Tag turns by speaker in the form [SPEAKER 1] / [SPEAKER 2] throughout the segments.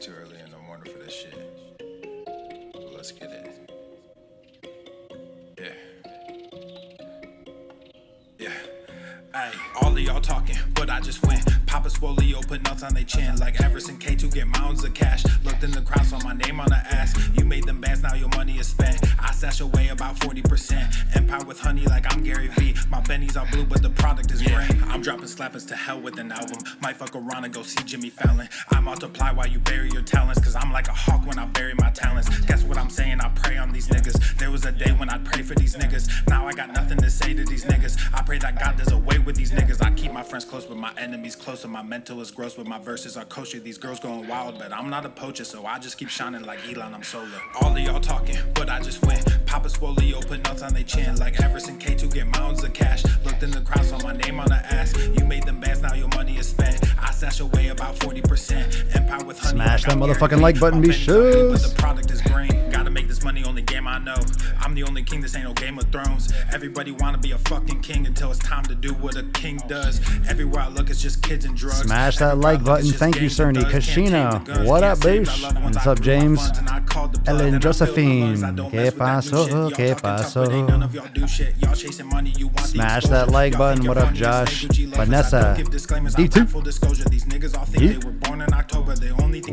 [SPEAKER 1] Too early in the morning for this shit. But let's get it. Yeah. Yeah. Ay, all of y'all talking, but I just went. Papa Swole, put nuts on they chin. Like Everson K2 get mounds of cash. Looked in the crowd, saw my name on the ass. You made them bands, now your money is spent. I stash away about 40%. Empire with honey like I'm Gary V. My bennies are blue, but the product is green. I'm dropping slappers to hell with an album. Might fuck around and go see Jimmy Fallon. I multiply while you bury your talents. Cause I'm like a hawk when I bury my talents. Guess what I'm saying? I pray on these niggas. There was a day when I'd pray for these niggas. Now I got nothing to say to these niggas. I pray that God does away with these niggas. I keep my friends close, but my enemies closer. My mental is gross, but my verses are kosher. These girls going wild, but I'm not a poacher, so I just keep shining like Elon, I'm solar. All of y'all talking, but I just went. Papa Swole, put nuts on they chin. Like Everson K2 get mounds of cash. Looked in the crowd, saw my name on the ass. You made them bands, now your money is spent. I stash away about 40%. Empire with honey.
[SPEAKER 2] Smash that motherfucking like button, be sure.
[SPEAKER 1] But the product is green. Gotta make this money, only game I know. I'm the only king, this ain't no Game of Thrones. Everybody wanna be a fucking king until it's time to do what a king does. Everywhere I look, it's just kids and drugs.
[SPEAKER 2] Smash that like button. Thank you, Cerny. Kashina. What up, Boosh? What's up, James? Ellen Josephine. Que paso? Que paso? Smash that like button. What up, Josh? Vanessa. D2.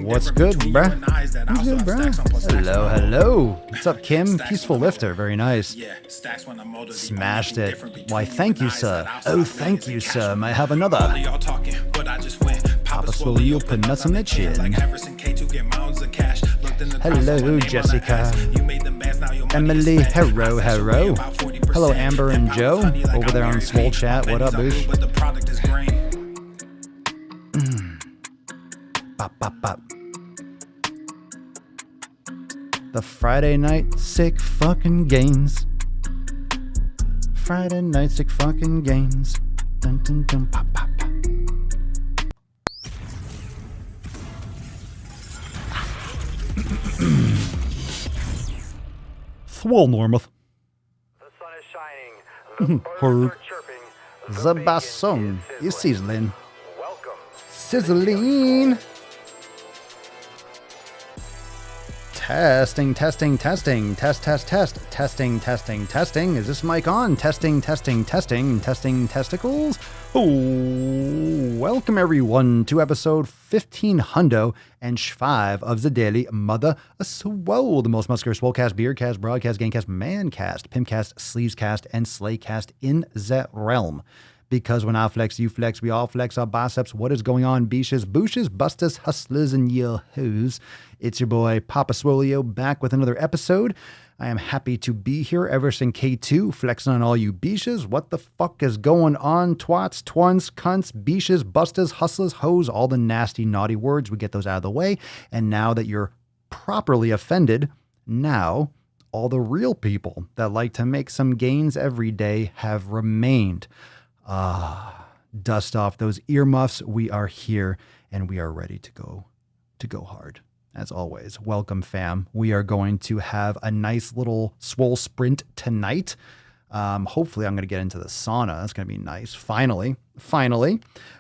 [SPEAKER 2] What's good, bruh? What's good, bruh? Hello, hello. What's up, Kim? Peaceful Lifter. Very nice. Smashed it. Why, thank you, sir. Oh, thank you, sir. May I have another? Papa Swole, you put nuts on the chin. Hello, Jessica. Emily, hello. Hello, Amber and Joe. Over there on Swole Chat. What up, Boosh? Bop, bop, bop. The Friday night sick fucking games. Friday night sick fucking games. Dun dun dun pop pop pop. Swole Normuth.
[SPEAKER 3] The sun is shining. The birds are chirping.
[SPEAKER 2] The basson is sizzling.
[SPEAKER 3] Welcome.
[SPEAKER 2] Sizzling. Testing. Test. Testing. Is this mic on? Testing. Testing testicles. Oh, welcome everyone to episode 1500 and 5 of the Daily Mother Swole, the most muscular Swolecast, Beercast, Broadcast, Gamecast, Mancast, Pimpcast, Sleevescast, and Slaycast in the realm. Because when I flex, you flex, we all flex our biceps. What is going on, beaches, booshes, busters, hustlers, and yo-hoos? It's your boy, Papa Swolio, back with another episode. I am happy to be here, Everson K2, flexing on all you beaches. What the fuck is going on, twats, twuns, cunts, beaches, busters, hustlers, hoes, all the nasty, naughty words. We get those out of the way. And now that you're properly offended, now all the real people that like to make some gains every day have remained. Dust off those earmuffs. We are here and we are ready to go hard. As always, welcome fam. We are going to have a nice little swole sprint tonight. Hopefully I'm going to get into the sauna. That's going to be nice. Finally.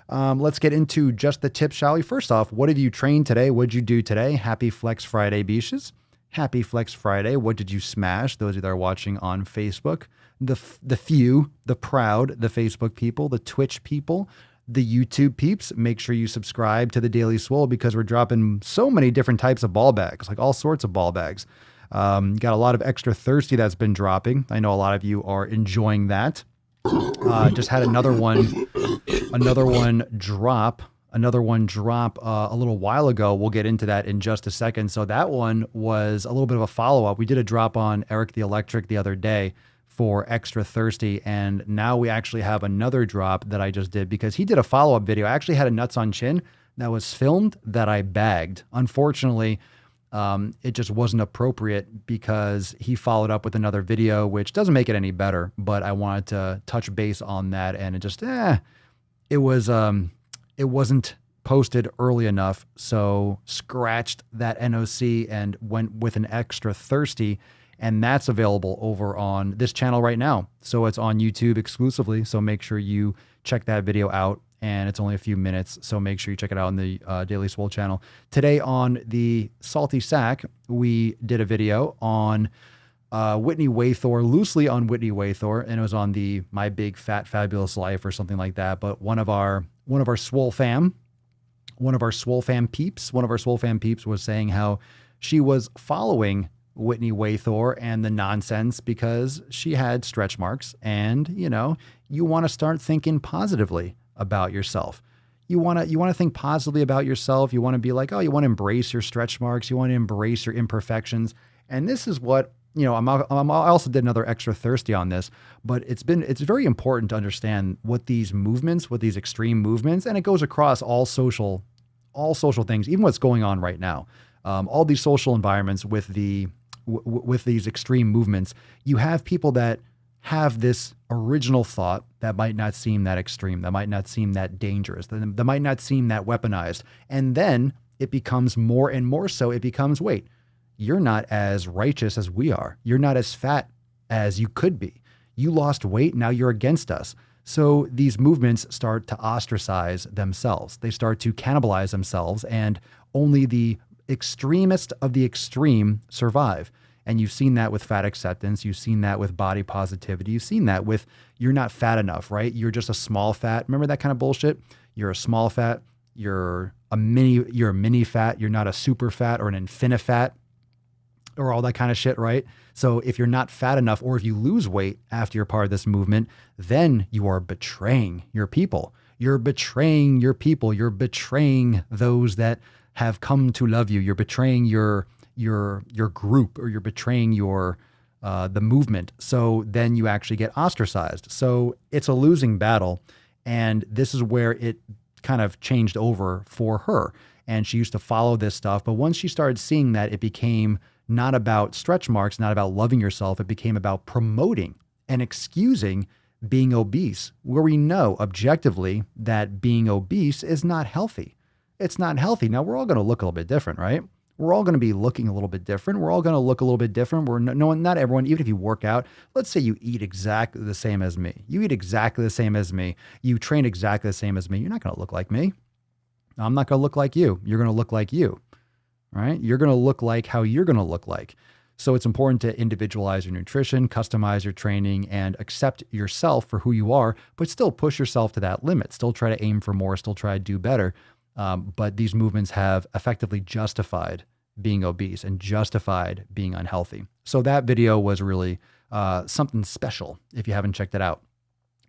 [SPEAKER 2] Let's get into just the tips, shall we? First off, what have you trained today? What did you do today? Happy Flex Friday, beaches. Happy Flex Friday. What did you smash? Those of you that are watching on Facebook. The few, the proud, the Facebook people, the Twitch people, the YouTube peeps, make sure you subscribe to the Daily Swole because we're dropping so many different types of ball bags, like all sorts of ball bags. Got a lot of extra thirsty that's been dropping. I know a lot of you are enjoying that. Just had another one drop a little while ago. We'll get into that in just a second. So that one was a little bit of a follow-up. We did a drop on Eric the Electric the other day for Extra Thirsty, and now we actually have another drop that I just did because he did a follow-up video. I actually had a Nuts on Chin that was filmed that I bagged. Unfortunately, it just wasn't appropriate because he followed up with another video, which doesn't make it any better, but I wanted to touch base on that, and it just, it wasn't posted early enough, so scratched that NOC and went with an Extra Thirsty. And that's available over on this channel right now. So it's on YouTube exclusively. So make sure you check that video out and it's only a few minutes. So make sure you check it out on the Daily Swole channel. Today on the Salty Sack, we did a video on Whitney Waythor, loosely on Whitney Waythor, and it was on the My Big Fat Fabulous Life or something like that. But one of our Swole fam peeps was saying how she was following Whitney Waythor and the nonsense because she had stretch marks, and you want to start thinking positively about yourself. You want to think positively about yourself. You want to be like, oh, you want to embrace your stretch marks. You want to embrace your imperfections. And this is what, I also did another extra thirsty on this, but it's very important to understand what these extreme movements, and it goes across all social things, even what's going on right now. All these social environments with these extreme movements, you have people that have this original thought that might not seem that extreme, that might not seem that dangerous, that might not seem that weaponized. And then it becomes more and more so. It becomes, wait, you're not as righteous as we are. You're not as fat as you could be. You lost weight. Now you're against us. So these movements start to ostracize themselves. They start to cannibalize themselves, and only the extremist of the extreme survive. And you've seen that with fat acceptance. You've seen that with body positivity. You've seen that with you're not fat enough, right? You're just a small fat. Remember that kind of bullshit? You're a small fat. You're a mini fat. You're not a super fat or an infinifat or all that kind of shit, right? So if you're not fat enough, or if you lose weight after you're part of this movement, then you are betraying your people. You're betraying your people. You're betraying those that have come to love you. You're betraying your group, or you're betraying the movement. So then you actually get ostracized. So it's a losing battle. And this is where it kind of changed over for her. And she used to follow this stuff. But once she started seeing that, it became not about stretch marks, not about loving yourself. It became about promoting and excusing being obese, where we know objectively that being obese is not healthy. It's not healthy. Now, we're all going to look a little bit different, right? We're all going to be looking a little bit different. We're all going to look a little bit different. Not everyone, even if you work out, let's say you eat exactly the same as me. You eat exactly the same as me. You train exactly the same as me. You're not going to look like me. I'm not going to look like you. You're going to look like you, right? You're going to look like how you're going to look like. So it's important to individualize your nutrition, customize your training, and accept yourself for who you are, but still push yourself to that limit. Still try to aim for more, still try to do better. But these movements have effectively justified being obese and justified being unhealthy. So that video was really something special if you haven't checked it out.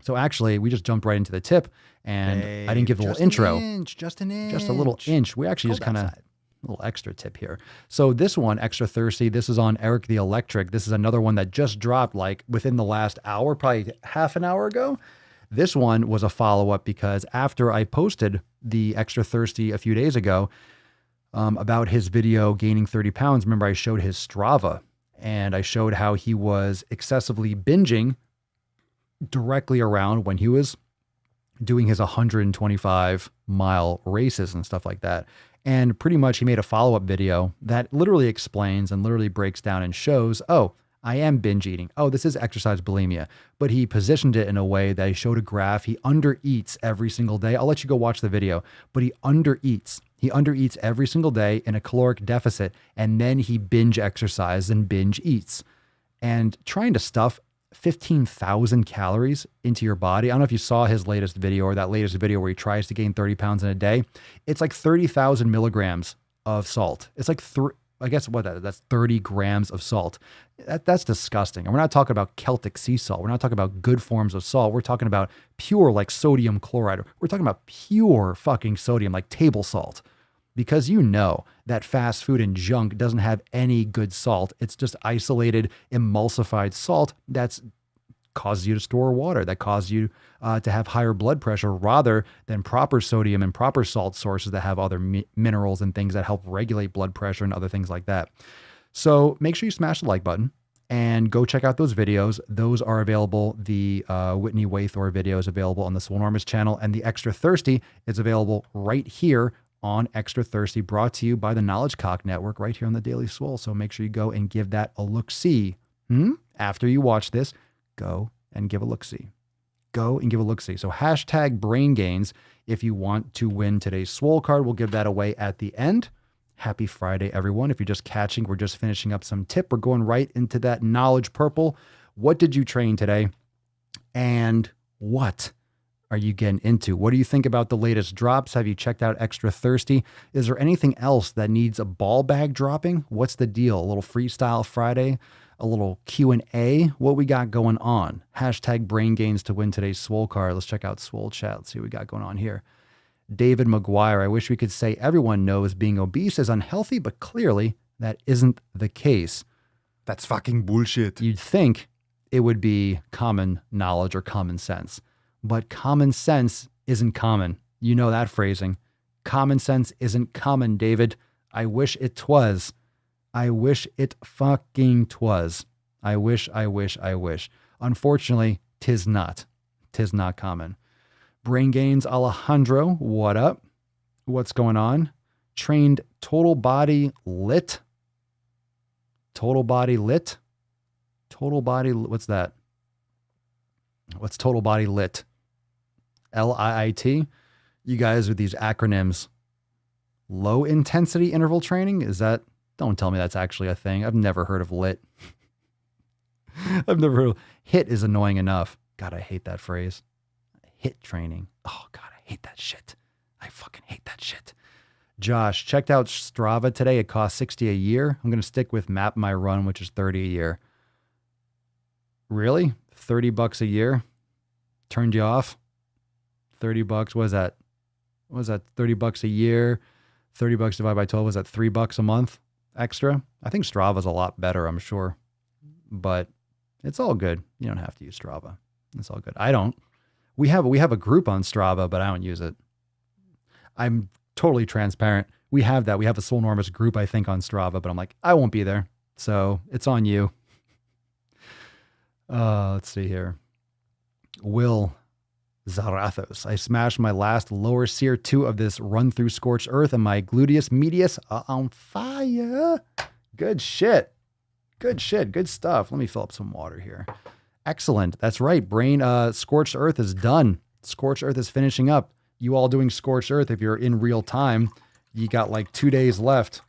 [SPEAKER 2] So actually, we just jumped right into the tip, and I didn't give a little intro. Just an inch.
[SPEAKER 1] Just a little inch. We actually just kind of, a little extra tip here. So this one, Extra Thirsty, this is on Eric the Electric. This is another one that just dropped like within the last hour, probably half an hour ago. This one was a follow-up because after I posted the Extra Thirsty a few days ago about his video gaining 30 pounds, remember I showed his Strava, and I showed how he was excessively binging directly around when he was doing his 125-mile races and stuff like that. And pretty much he made a follow-up video that literally explains and literally breaks down and shows, oh, I am binge eating. Oh, this is exercise bulimia. But he positioned it in a way that he showed a graph. He undereats every single day. I'll let you go watch the video, but he undereats. He undereats every single day in a caloric deficit, and then he binge exercises and binge eats. And trying to stuff 15,000 calories into your body. I don't know if you saw his latest video or that latest video where he tries to gain 30 pounds in a day. It's like 30,000 milligrams of salt. It's like that's 30 grams of salt. That's disgusting. And we're not talking about Celtic sea salt. We're not talking about good forms of salt. We're talking about pure like sodium chloride. We're talking about pure fucking sodium, like table salt. Because you know that fast food and junk doesn't have any good salt. It's just isolated, emulsified salt that's causes you to store water, that causes you to have higher blood pressure rather than proper sodium and proper salt sources that have other minerals and things that help regulate blood pressure and other things like that. So make sure you smash the like button and go check out those videos. Those are available. The Whitney Waythor video is available on the Swolenormous channel, and the Extra Thirsty is available right here on Extra Thirsty, brought to you by the Knowledge Cock Network right here on the Daily Swole. So make sure you go and give that a look-see. After you watch this, go and give a look-see.
[SPEAKER 2] Go and give a look-see. So hashtag brain gains if you want to win today's Swole card. We'll give that away at the end. Happy Friday, everyone. If you're just catching, we're just finishing up some tip. We're going right into that knowledge purple. What did you train today? And what are you getting into? What do you think about the latest drops? Have you checked out Extra Thirsty? Is there anything else that needs a ball bag dropping? What's the deal? A little Freestyle Friday? A little Q&A? What we got going on? Hashtag brain gains to win today's Swole card. Let's check out Swole chat. Let's see what we got going on here. David McGuire, I wish we could say everyone knows being obese is unhealthy, but clearly that isn't the case. That's fucking bullshit. You'd think it would be common knowledge or common sense, but common sense isn't common. You know that phrasing. Common sense isn't common, David. I wish it twas. I wish it fucking twas. I wish. Unfortunately, 'tis not. 'Tis not common. Brain Gains Alejandro, what up? What's going on? Trained Total Body Lit. Total Body Lit? Total Body, what's that? What's Total Body Lit? LIIT? You guys with these acronyms. Low intensity interval training? Is that, don't tell me that's actually a thing. I've never heard of LIT. I've never heard of, HIT is annoying enough. God, I hate that phrase. HIT training. Oh God, I hate that shit. I fucking hate that shit. Josh, checked out Strava today. It costs $60 a year. I'm going to stick with Map My Run, which is $30 a year. Really? $30 a year? Turned you off? $30. What is that? What is that? $30 a year? $30 divided by 12. Was that $3 a month extra? I think Strava's a lot better, I'm sure. But it's all good. You don't have to use Strava. It's all good. I don't. We have a group on Strava, but I don't use it. I'm totally transparent. We have that. We have a Swole Enormous group, I think, on Strava, but I'm like, I won't be there. So it's on you. Let's see here. Will Zarathos. I smashed my last lower seer 2 of this run through Scorched Earth and my gluteus medius are on fire. Good shit. Good shit. Good stuff. Let me fill up some water here. Excellent. That's right. Brain, Scorched Earth is done. Scorched Earth is finishing up. You all doing Scorched Earth, if you're in real time, you got like 2 days left.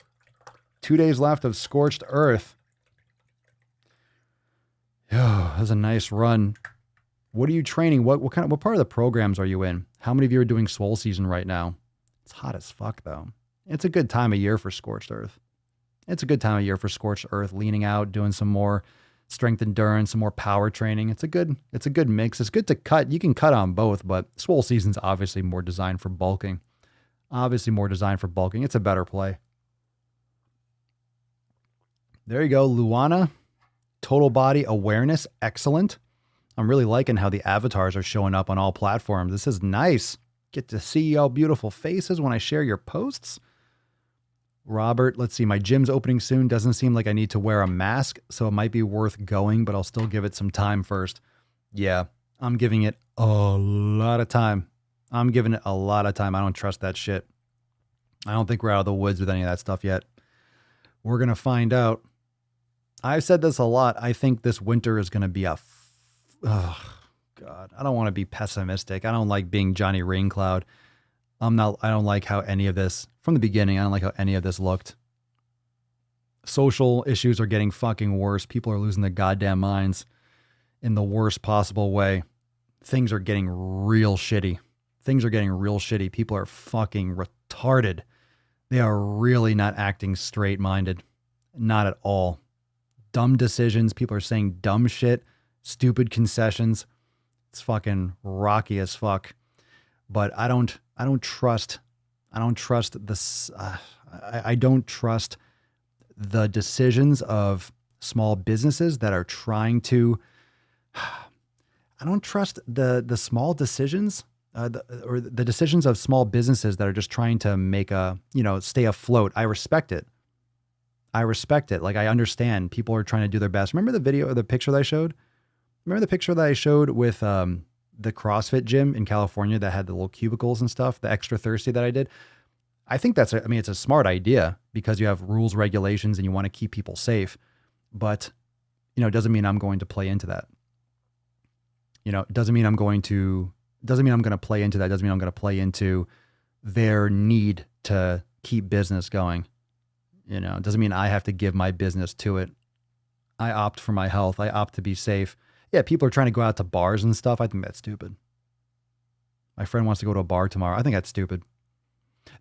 [SPEAKER 2] 2 days left of Scorched Earth. Oh, that was a nice run. What are you training? What part of the programs are you in? How many of you are doing Swole season right now? It's hot as fuck though. It's a good time of year for Scorched Earth. It's a good time of year for Scorched Earth, leaning out, doing some more strength endurance, some more power training. It's a good mix. It's good to cut. You can cut on both, but Swole season's obviously more designed for bulking. It's a better play. There you go, Luana. Total body awareness, excellent. I'm really liking how the avatars are showing up on all platforms. This is nice. Get to see y'all beautiful faces when I share your posts. Robert, let's see. My gym's opening soon. Doesn't seem like I need to wear a mask, so it might be worth going, but I'll still give it some time first. Yeah, I'm giving it a lot of time. I don't trust that shit. I don't think we're out of the woods with any of that stuff yet. We're going to find out. I've said this a lot. I think this winter is going to be oh, God. I don't want to be pessimistic. I don't like being Johnny Raincloud. I don't like how any of this, from the beginning, I don't like how any of this looked. Social issues are getting fucking worse. People are losing their goddamn minds in the worst possible way. Things are getting real shitty. People are fucking retarded. They are really not acting straight-minded. Not at all. Dumb decisions. People are saying dumb shit. Stupid concessions. It's fucking rocky as fuck. But I don't trust this. I don't trust the decisions of small businesses that are trying to. I don't trust the small decisions, or the decisions of small businesses that are just trying to make stay afloat. I respect it. Like, I understand people are trying to do their best. Remember the picture that I showed? With the CrossFit gym in California that had the little cubicles and stuff, the Extra Thirsty that I did? I think it's a smart idea because you have rules, regulations, and you want to keep people safe. But, it doesn't mean I'm going to play into that. Doesn't mean I'm going to play into that. Doesn't mean I'm going to play into their need to keep business going. Doesn't mean I have to give my business to it. I opt for my health. I opt to be safe. Yeah, people are trying to go out to bars and stuff. I think that's stupid. My friend wants to go to a bar tomorrow. I think that's stupid.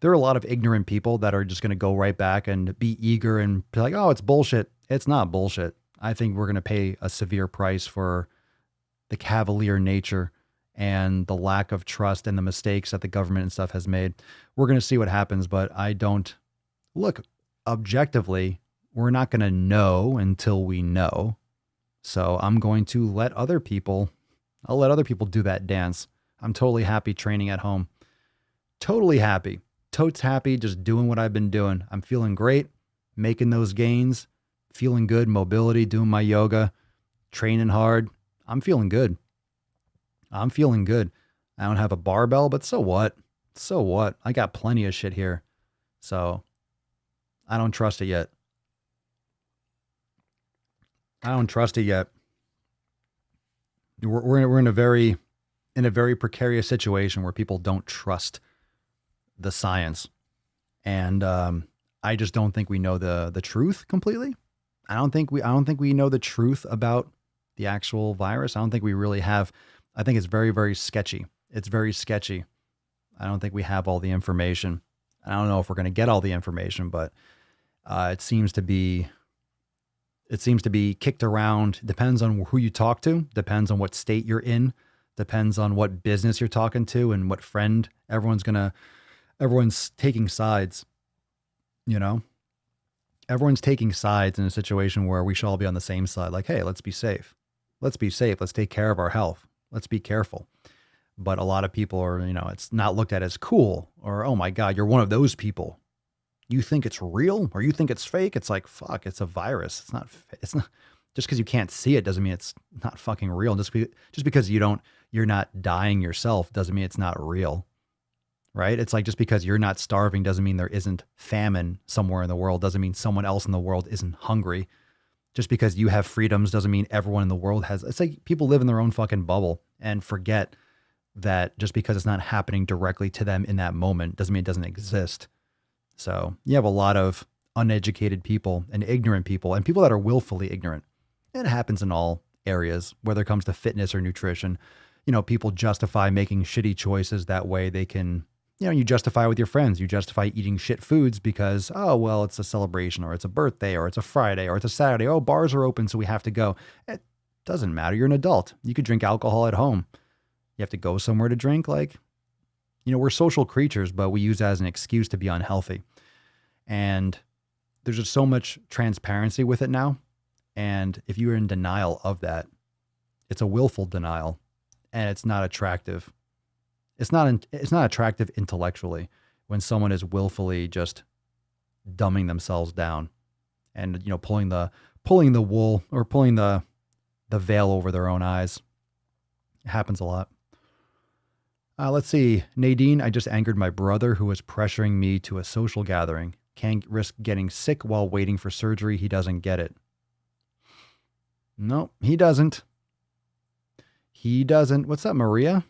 [SPEAKER 2] There are a lot of ignorant people that are just going to go right back and be eager and be like, oh, it's bullshit. It's not bullshit. I think we're going to pay a severe price for the cavalier nature and the lack of trust and the mistakes that the government and stuff has made. We're going to see what happens, but I don't look objectively. We're not going to know until we know. So I'm going to let other people do that dance. I'm totally happy training at home. Totally happy. Totes happy just doing what I've been doing. I'm feeling great, making those gains, feeling good, mobility, doing my yoga, training hard. I'm feeling good. I don't have a barbell, but so what? So what? I got plenty of shit here. So I don't trust it yet. We're in a very precarious situation where people don't trust the science. And I just don't think we know the truth completely. I don't think we know the truth about the actual virus. I don't think we really have. I think it's very, very sketchy. It's very sketchy. I don't think we have all the information. I don't know if we're going to get all the information, but it seems to be kicked around. Depends on who you talk to, depends on what state you're in, depends on what business you're talking to and what friend. Everyone's taking sides, everyone's taking sides in a situation where we should all be on the same side. Like, hey, let's be safe. Let's take care of our health. Let's be careful. But a lot of people are, it's not looked at as cool or, oh my God, you're one of those people. You think it's real or you think it's fake. It's like, fuck, it's a virus. It's not just because you can't see it doesn't mean it's not fucking real. Just because you're not dying yourself doesn't mean it's not real. Right? It's like, just because you're not starving doesn't mean there isn't famine somewhere in the world. Doesn't mean someone else in the world isn't hungry. Just because you have freedoms doesn't mean everyone in the world has. It's like people live in their own fucking bubble and forget that just because it's not happening directly to them in that moment doesn't mean it doesn't exist. So you have a lot of uneducated people and ignorant people and people that are willfully ignorant. It happens in all areas, whether it comes to fitness or nutrition. People justify making shitty choices that way they can, you justify with your friends. You justify eating shit foods because, oh, well, it's a celebration or it's a birthday or it's a Friday or it's a Saturday. Oh, bars are open, so we have to go. It doesn't matter. You're an adult. You could drink alcohol at home. You have to go somewhere to drink. Like, we're social creatures, but we use that as an excuse to be unhealthy. And there's just so much transparency with it now. And if you're in denial of that, it's a willful denial and it's not attractive. It's not attractive intellectually when someone is willfully just dumbing themselves down and, pulling the wool or pulling the veil over their own eyes. It happens a lot. Let's see. Nadine, I just angered my brother who was pressuring me to a social gathering. Can't risk getting sick while waiting for surgery. He doesn't get it. No, he doesn't. What's up, Maria?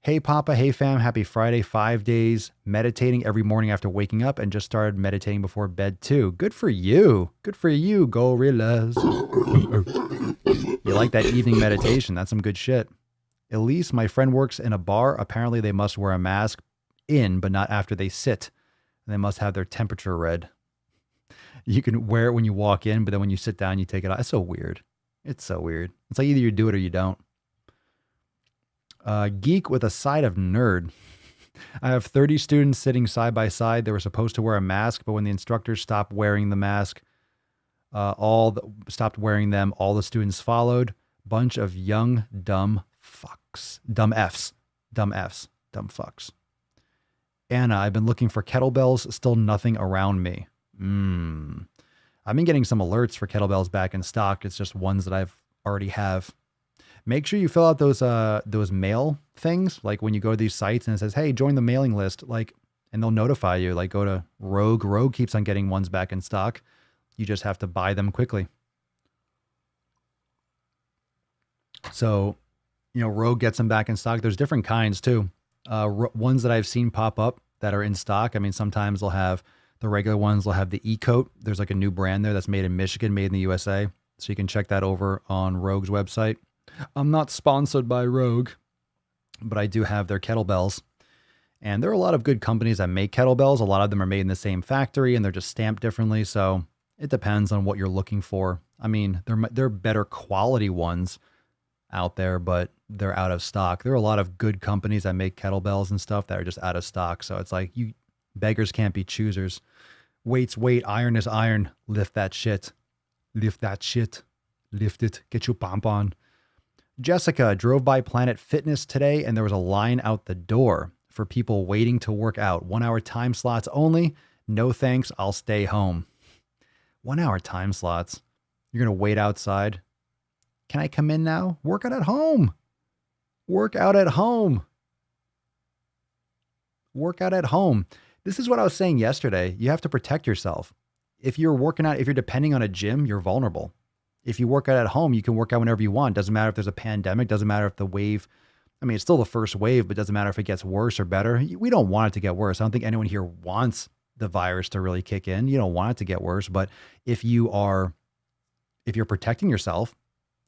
[SPEAKER 2] Hey, Papa. Hey, fam. Happy Friday. 5 days meditating every morning after waking up and just started meditating before bed too. Good for you. Gorillas. You like that evening meditation. That's some good shit. Elise, my friend works in a bar. Apparently they must wear a mask but not after they sit. And they must have their temperature read. You can wear it when you walk in, but then when you sit down, you take it off. It's so weird. It's like either you do it or you don't. Geek with a side of nerd. I have 30 students sitting side by side. They were supposed to wear a mask, but when the instructors stopped wearing the mask, stopped wearing them, all the students followed. Bunch of young, dumb fucks. Dumb fucks. Anna, I've been looking for kettlebells, still nothing around me. I've been getting some alerts for kettlebells back in stock. It's just ones that I've already have. Make sure you fill out those mail things. Like when you go to these sites and it says, hey, join the mailing list, and they'll notify you. Like go to Rogue. Rogue keeps on getting ones back in stock. You just have to buy them quickly. So Rogue gets them back in stock. There's different kinds too. Ones that I've seen pop up that are in stock. I mean, sometimes they'll have the regular ones. They'll have the E-Coat. There's like a new brand there that's made in Michigan, made in the USA. So you can check that over on Rogue's website. I'm not sponsored by Rogue, but I do have their kettlebells. And there are a lot of good companies that make kettlebells. A lot of them are made in the same factory and they're just stamped differently. So it depends on what you're looking for. I mean, they're better quality ones out there, but they're out of stock. There are a lot of good companies that make kettlebells and stuff that are just out of stock. So it's like, you beggars can't be choosers. Weight's weight, iron is iron. Lift that shit. Lift that shit. Lift it. Get your pomp on. Jessica drove by Planet Fitness today and there was a line out the door for people waiting to work out. 1 hour time slots only. No thanks. I'll stay home. 1 hour time slots. You're going to wait outside. Can I come in now? Work out at home. Work out at home. Work out at home. This is what I was saying yesterday. You have to protect yourself. If you're working out, if you're depending on a gym, you're vulnerable. If you work out at home, you can work out whenever you want. Doesn't matter if there's a pandemic. Doesn't matter if the wave, I mean, it's still the first wave, but doesn't matter if it gets worse or better. We don't want it to get worse. I don't think anyone here wants the virus to really kick in. You don't want it to get worse. But if you're protecting yourself,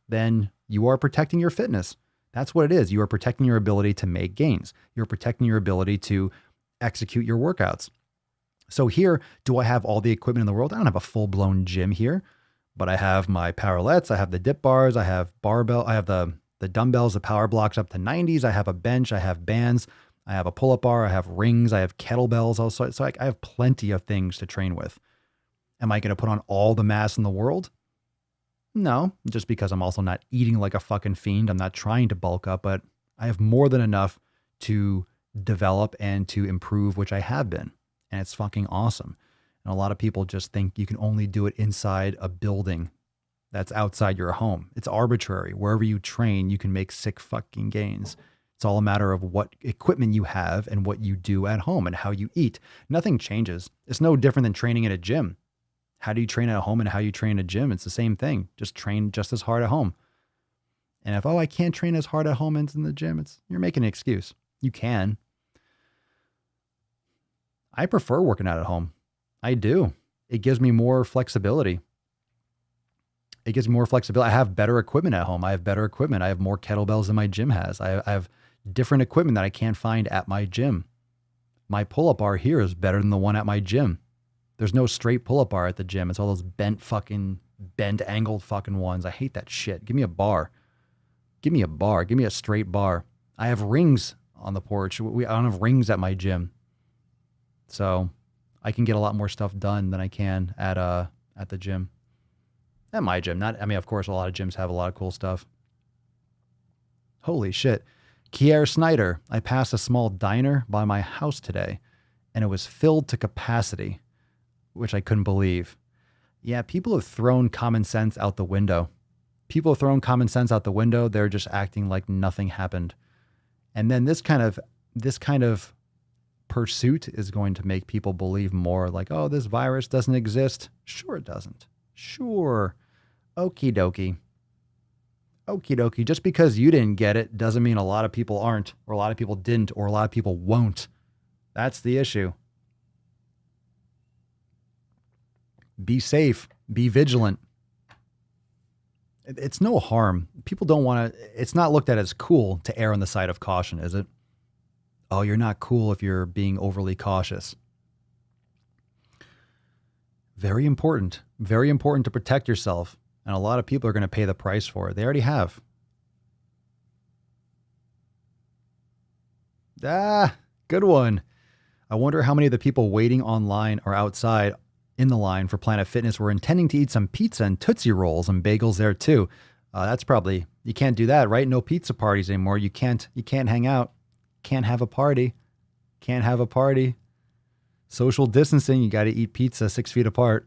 [SPEAKER 2] then you are protecting your fitness. That's what it is. You are protecting your ability to make gains. You're protecting your ability to execute your workouts. So here, do I have all the equipment in the world? I don't have a full-blown gym here, but I have my parallettes, I have the dip bars, I have barbell, I have the dumbbells, the power blocks up to 90s, I have a bench, I have bands, I have a pull-up bar, I have rings, I have kettlebells also. So I have plenty of things to train with. Am I going to put on all the mass in the world? No, just because I'm also not eating like a fucking fiend. I'm not trying to bulk up, but I have more than enough to develop and to improve, which I have been. And it's fucking awesome. And a lot of people just think you can only do it inside a building that's outside your home. It's arbitrary. Wherever you train, you can make sick fucking gains. It's all a matter of what equipment you have and what you do at home and how you eat. Nothing changes. It's no different than training in a gym. How do you train at home and how you train in a gym? It's the same thing. Just train just as hard at home. And if, I can't train as hard at home as in the gym, you're making an excuse. You can. I prefer working out at home. I do. It gives me more flexibility. I have better equipment at home. I have better equipment. I have more kettlebells than my gym has. I have different equipment that I can't find at my gym. My pull-up bar here is better than the one at my gym. There's no straight pull-up bar at the gym. It's all those bent angled fucking ones. I hate that shit. Give me a bar. Give me a bar. Give me a straight bar. I have rings on the porch. I don't have rings at my gym. So I can get a lot more stuff done than I can at the gym. At my gym. Of course, a lot of gyms have a lot of cool stuff. Holy shit. Kier Snyder. I passed a small diner by my house today, and it was filled to capacity, which I couldn't believe. Yeah, people have thrown common sense out the window. They're just acting like nothing happened. And then this kind of pursuit is going to make people believe more like, oh, this virus doesn't exist. Sure it doesn't. Sure. Okie dokie. Okie dokie. Just because you didn't get it doesn't mean a lot of people aren't, or a lot of people didn't, or a lot of people won't. That's the issue. Be safe. Be vigilant. It's no harm. People don't want to, it's not looked at as cool to err on the side of caution, is it? Oh, you're not cool if you're being overly cautious. Very important to protect yourself. And a lot of people are going to pay the price for it. They already have. Good one. I wonder how many of the people waiting online or outside in the line for Planet Fitness were intending to eat some pizza and Tootsie Rolls and bagels there too. That's probably, you can't do that, right? No pizza parties anymore. You can't hang out. Can't have a party. Social distancing. You got to eat pizza 6 feet apart.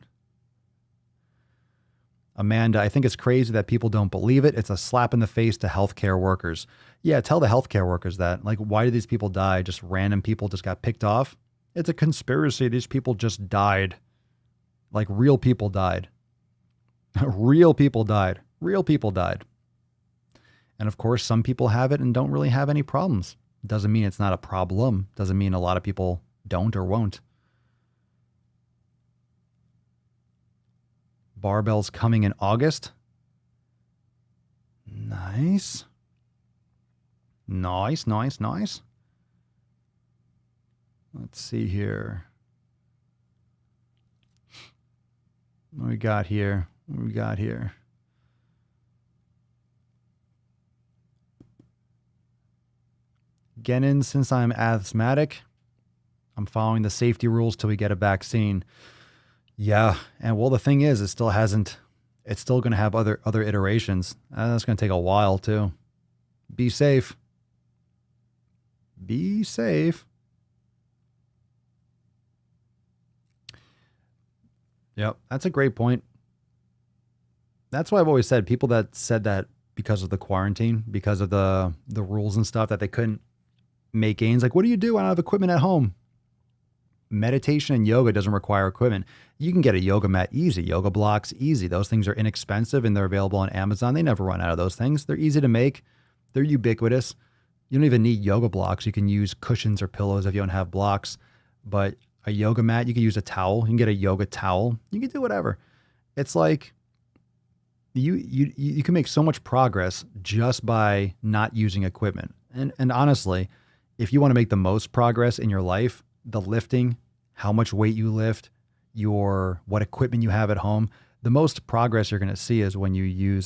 [SPEAKER 2] Amanda, I think it's crazy that people don't believe it. It's a slap in the face to healthcare workers. Yeah, tell the healthcare workers that. Like, why did these people die? Just random people just got picked off? It's a conspiracy. These people just died. Like, real people died. Real people died. And of course, some people have it and don't really have any problems. Doesn't mean it's not a problem. Doesn't mean a lot of people don't or won't. Barbells coming in August. Nice. Nice, nice, nice. Let's see here. What we got here? What we got here? Again, since I'm asthmatic, I'm following the safety rules till we get a vaccine. Yeah, and well, the thing is, it still hasn't. It's still going to have other iterations. That's going to take a while too. Be safe. Be safe. Yep, that's a great point. That's why I've always said people that said that because of the quarantine, because of the rules and stuff, that they couldn't make gains. Like, what do you do? I don't have equipment at home. Meditation and yoga doesn't require equipment. You can get a yoga mat easy, yoga blocks easy. Those things are inexpensive and they're available on Amazon. They never run out of those things. They're easy to make. They're ubiquitous. You don't even need yoga blocks. You can use cushions or pillows if you don't have blocks. But a yoga mat, you can use a towel. You can get a yoga towel. You can do whatever. It's like you can make so much progress just by not using equipment. And honestly, if you want to make the most progress in your life, the lifting, how much weight you lift, what equipment you have at home, the most progress you're going to see is when you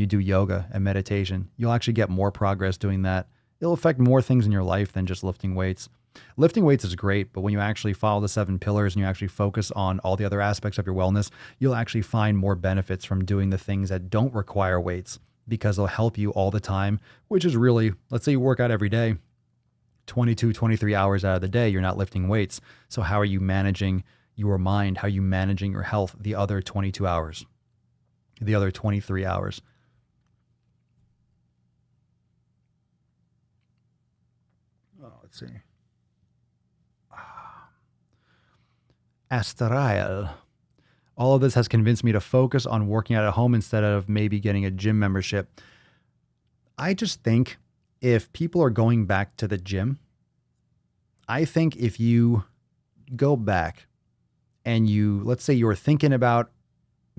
[SPEAKER 2] do yoga and meditation. You'll actually get more progress doing that. It'll affect more things in your life than just lifting weights. Lifting weights is great, but when you actually follow the 7 pillars and you actually focus on all the other aspects of your wellness, you'll actually find more benefits from doing the things that don't require weights, because they'll help you all the time, which is really, let's say you work out every day, 22, 23 hours out of the day, you're not lifting weights. So how are you managing your mind? How are you managing your health the other 22 hours, the other 23 hours? Oh, let's see. Astral. All of this has convinced me to focus on working out at home instead of maybe getting a gym membership. I just think if people are going back to the gym, I think if you go back and let's say you were thinking about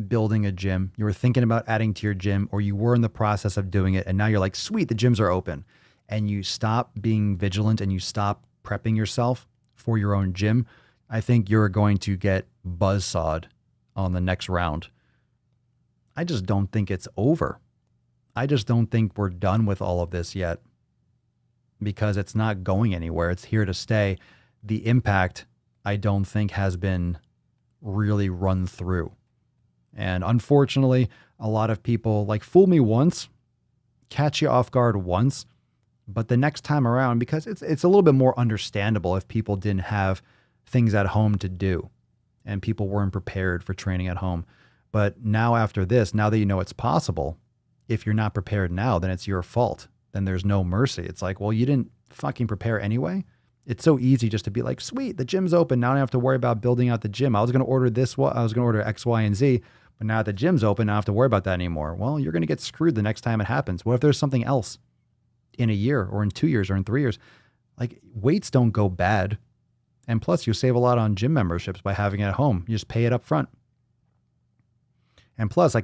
[SPEAKER 2] building a gym, you were thinking about adding to your gym, or you were in the process of doing it, and now you're like, sweet, the gyms are open, and you stop being vigilant and you stop prepping yourself for your own gym, I think you're going to get buzzsawed on the next round. I just don't think it's over. I just don't think we're done with all of this yet, because it's not going anywhere. It's here to stay. The impact, I don't think, has been really run through. And unfortunately, a lot of people fool me once, catch you off guard once, but the next time around, because it's a little bit more understandable if people didn't have things at home to do and people weren't prepared for training at home. But now after this, now that you know it's possible, if you're not prepared now, then it's your fault. Then there's no mercy. It's like, well, you didn't fucking prepare anyway. It's so easy just to be like, sweet, the gym's open. Now I don't have to worry about building out the gym. I was going to order X, Y, and Z, but now the gym's open, I don't have to worry about that anymore. Well, you're going to get screwed the next time it happens. What if there's something else in a year or in 2 years or in 3 years? Weights don't go bad. And plus, you save a lot on gym memberships by having it at home. You just pay it up front. And plus, I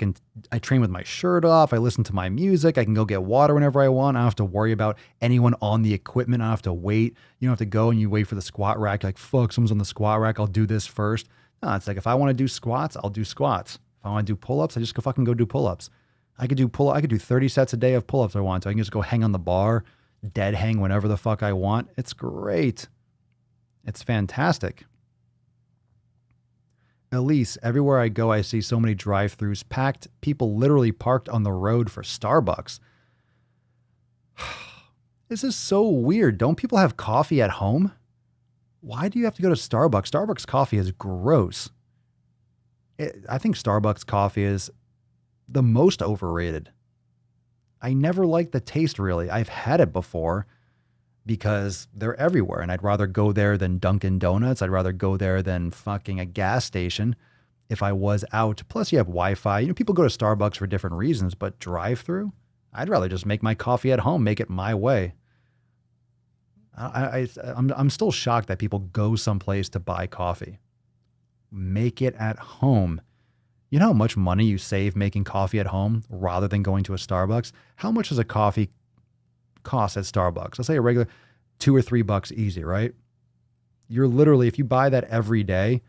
[SPEAKER 2] train with my shirt off. I listen to my music. I can go get water whenever I want. I don't have to worry about anyone on the equipment. I don't have to wait. You don't have to go and you wait for the squat rack. You're like, fuck, someone's on the squat rack. I'll do this first. No, it's like, if I want to do squats, I'll do squats. If I want to do pull-ups, I just go fucking go do pull-ups. I could do 30 sets a day of pull-ups if I want to. I can just go hang on the bar, dead hang whenever the fuck I want. It's great. It's fantastic. Elise, everywhere I go, I see so many drive-thrus packed. People literally parked on the road for Starbucks. This is so weird. Don't people have coffee at home? Why do you have to go to Starbucks? Starbucks coffee is gross. I think Starbucks coffee is the most overrated. I never liked the taste, really. I've had it before because they're everywhere, and I'd rather go there than Dunkin' Donuts. I'd rather go there than fucking a gas station if I was out. Plus, you have Wi-Fi. People go to Starbucks for different reasons, but drive-through? I'd rather just make my coffee at home, make it my way. I'm still shocked that people go someplace to buy coffee. Make it at home. You know how much money you save making coffee at home rather than going to a Starbucks? How much does a coffee cost at Starbucks? Let's say a regular $2 or $3 easy, right? You're literally, if you buy that every day,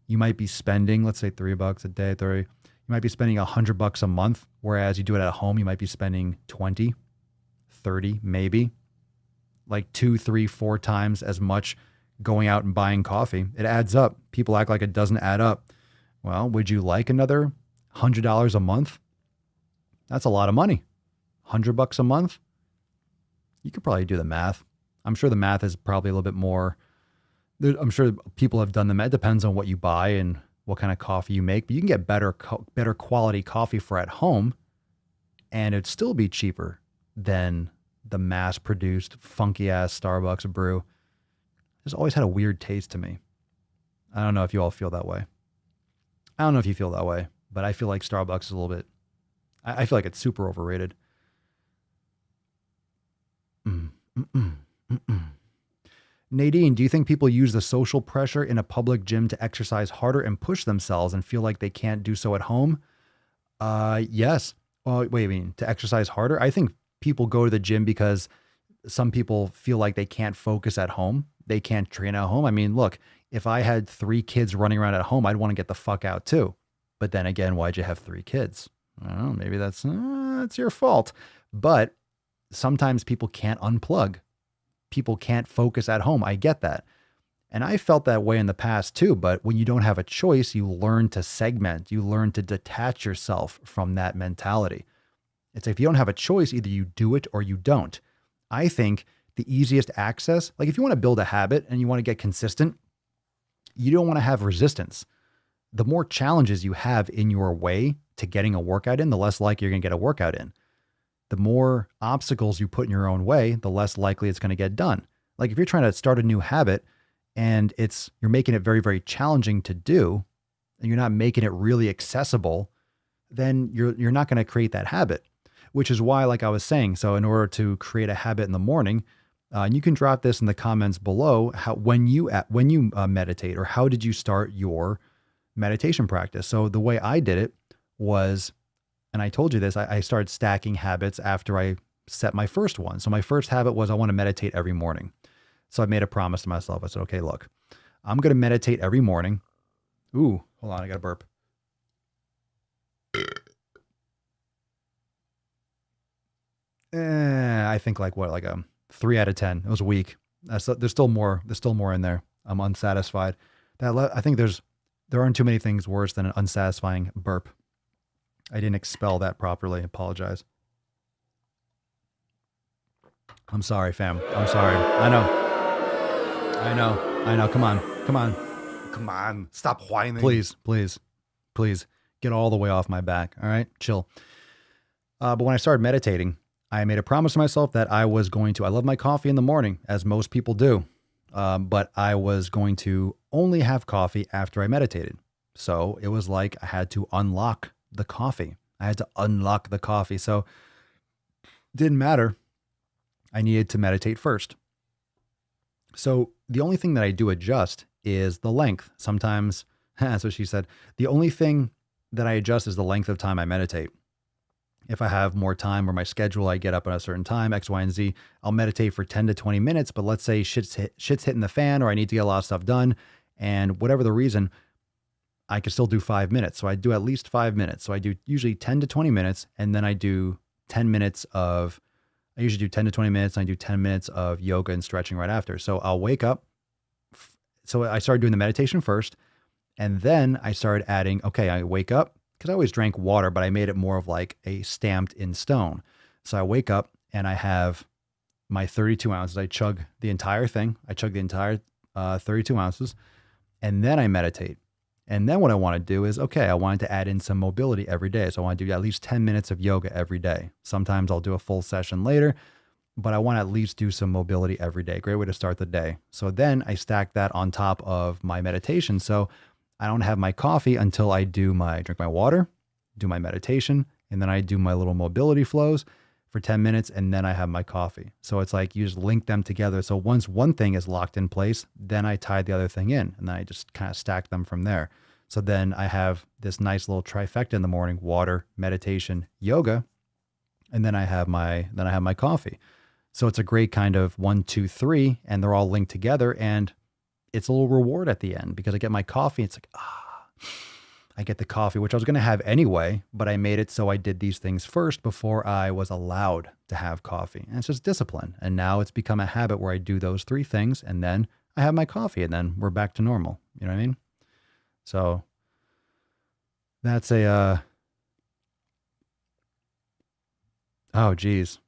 [SPEAKER 2] you might be spending, let's say $3 a day, 30. You might be spending $100 a month, whereas you do it at home, you might be spending 20, 30, maybe. Like 2, 3, 4 times as much going out and buying coffee. It adds up. People act like it doesn't add up. Well, would you like another $100 a month? That's a lot of money. $100 a month? You could probably do the math. I'm sure the math is probably a little bit more. I'm sure people have done the math. It depends on what you buy and what kind of coffee you make, but you can get better quality coffee for at home, and it'd still be cheaper than the mass-produced, funky-ass Starbucks brew. It's always had a weird taste to me. I don't know if you all feel that way. I don't know if you feel that way, but I feel like Starbucks is a little bit, I feel like it's super overrated. Nadine, do you think people use the social pressure in a public gym to exercise harder and push themselves and feel like they can't do so at home? Yes. Well, wait, I mean, to exercise harder? I think people go to the gym because some people feel like they can't focus at home. They can't train at home. I mean, look, if I had 3 kids running around at home, I'd want to get the fuck out too. But then again, why'd you have 3 kids? I don't know, maybe that's your fault. But sometimes people can't unplug. People can't focus at home. I get that. And I felt that way in the past too. But when you don't have a choice, you learn to segment. You learn to detach yourself from that mentality. It's like if you don't have a choice, either you do it or you don't. I think the easiest access, like if you want to build a habit and you want to get consistent, you don't want to have resistance. The more challenges you have in your way to getting a workout in, the less likely you're going to get a workout in. The more obstacles you put in your own way, the less likely it's going to get done. Like if you're trying to start a new habit and you're making it very, very challenging to do, and you're not making it really accessible, then you're not going to create that habit, which is why, like I was saying, so in order to create a habit in the morning, and you can drop this in the comments below, when you meditate, or how did you start your meditation practice? So the way I did it was, and I told you this, I started stacking habits after I set my first one. So my first habit was I want to meditate every morning. So I made a promise to myself. I said, okay, look, I'm going to meditate every morning. Ooh, hold on, I got to burp. I think like a 3 out of 10. It was weak. There's still more in there. I'm unsatisfied. I think there aren't too many things worse than an unsatisfying burp. I didn't expel that properly. I apologize. I'm sorry, fam. I'm sorry. I know. Come on. Stop whining. Please. Get all the way off my back. All right. Chill. But when I started meditating, I made a promise to myself that I love my coffee in the morning, as most people do. But I was going to only have coffee after I meditated. So it was like I had to unlock the coffee. So it didn't matter. I needed to meditate first. So the only thing that I do adjust is the length. Sometimes, that's what she said. The only thing that I adjust is the length of time I meditate. If I have more time or my schedule, I get up at a certain time, X, Y, and Z, I'll meditate for 10 to 20 minutes. But let's say shit's hitting the fan, or I need to get a lot of stuff done. And whatever the reason, I could still do 5 minutes. So I do at least 5 minutes. So I do usually 10 to 20 minutes. And then I do 10 minutes I usually do 10 to 20 minutes. And I do 10 minutes of yoga and stretching right after. So I'll wake up. So I started doing the meditation first. And then I started adding, okay, I wake up. Because I always drank water, but I made it more of like a stamped in stone. So I wake up and I have my 32 ounces. I chug the entire thing. I chug the entire 32 ounces. And then I meditate. And then what I want to do is, okay, I wanted to add in some mobility every day. So I want to do at least 10 minutes of yoga every day. Sometimes I'll do a full session later, but I want to at least do some mobility every day. Great way to start the day. So then I stack that on top of my meditation. So I don't have my coffee until I drink my water, do my meditation, and then I do my little mobility flows for 10 minutes, and then I have my coffee. So it's like you just link them together. So once one thing is locked in place, then I tie the other thing in, and then I just kind of stack them from there. So then I have this nice little trifecta in the morning: water, meditation, yoga, and then I have my coffee. So it's a great kind of 1, 2, 3, and they're all linked together, and it's a little reward at the end because I get my coffee. It's like, I get the coffee, which I was going to have anyway, but I made it so I did these things first before I was allowed to have coffee. And it's just discipline. And now it's become a habit where I do those 3 things, and then I have my coffee, and then we're back to normal. You know what I mean? So that's oh, geez.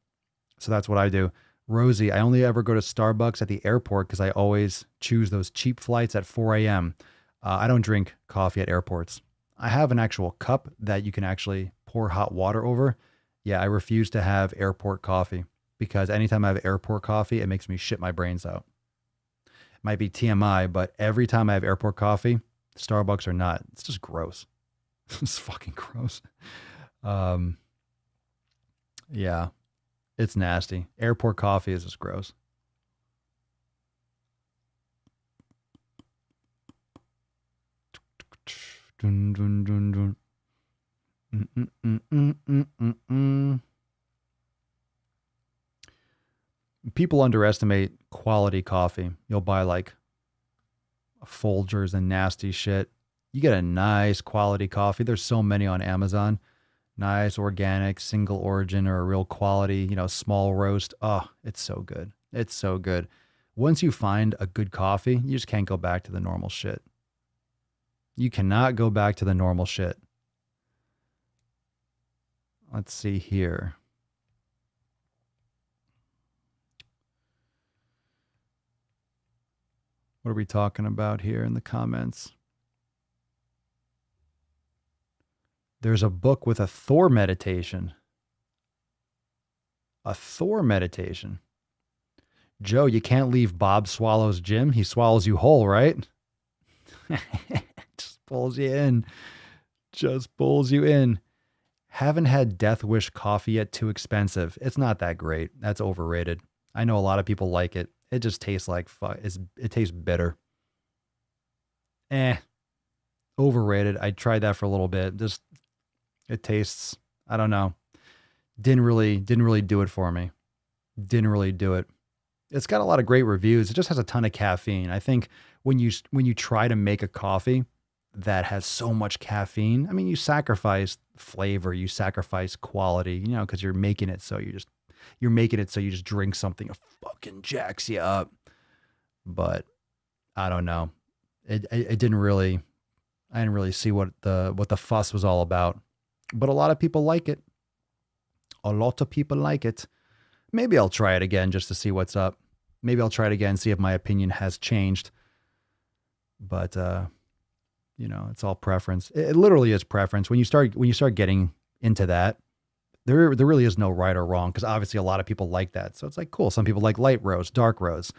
[SPEAKER 2] So that's what I do. Rosie, I only ever go to Starbucks at the airport because I always choose those cheap flights at 4 a.m. I don't drink coffee at airports. I have an actual cup that you can actually pour hot water over. Yeah, I refuse to have airport coffee because anytime I have airport coffee, it makes me shit my brains out. It might be TMI, but every time I have airport coffee, Starbucks or not, it's just gross. It's fucking gross. Yeah, it's nasty. Airport coffee is just gross. Dun, dun, dun, dun. People underestimate quality coffee. You'll buy like Folgers and nasty shit. You get a nice quality coffee. There's so many on Amazon. Nice, organic, single origin, or a real quality, small roast. Oh, it's so good. It's so good. Once you find a good coffee, you just can't go back to the normal shit. You cannot go back to the normal shit. Let's see here. What are we talking about here in the comments? There's a book with a Thor meditation. A Thor meditation. Joe, you can't leave Bob Swallow's gym. He swallows you whole, right? Just pulls you in. Just pulls you in. Haven't had Death Wish coffee yet. Too expensive. It's not that great. That's overrated. I know a lot of people like it. It just tastes like it tastes bitter. Overrated. I tried that for a little bit. Just it tastes, I don't know. Didn't really do it for me. Didn't really do it. It's got a lot of great reviews. It just has a ton of caffeine. I think when you try to make a coffee that has so much caffeine, I mean, you sacrifice flavor, you sacrifice quality, because you're making it so you just drink something that fucking jacks you up. But I don't know. I didn't really see what the fuss was all about. But a lot of people like it. A lot of people like it. Maybe I'll try it again just to see what's up. Maybe I'll try it again, see if my opinion has changed. But it's all preference. It literally is preference. When you start getting into that, there really is no right or wrong, because obviously a lot of people like that. So it's like, cool. Some people like light roast, dark roast.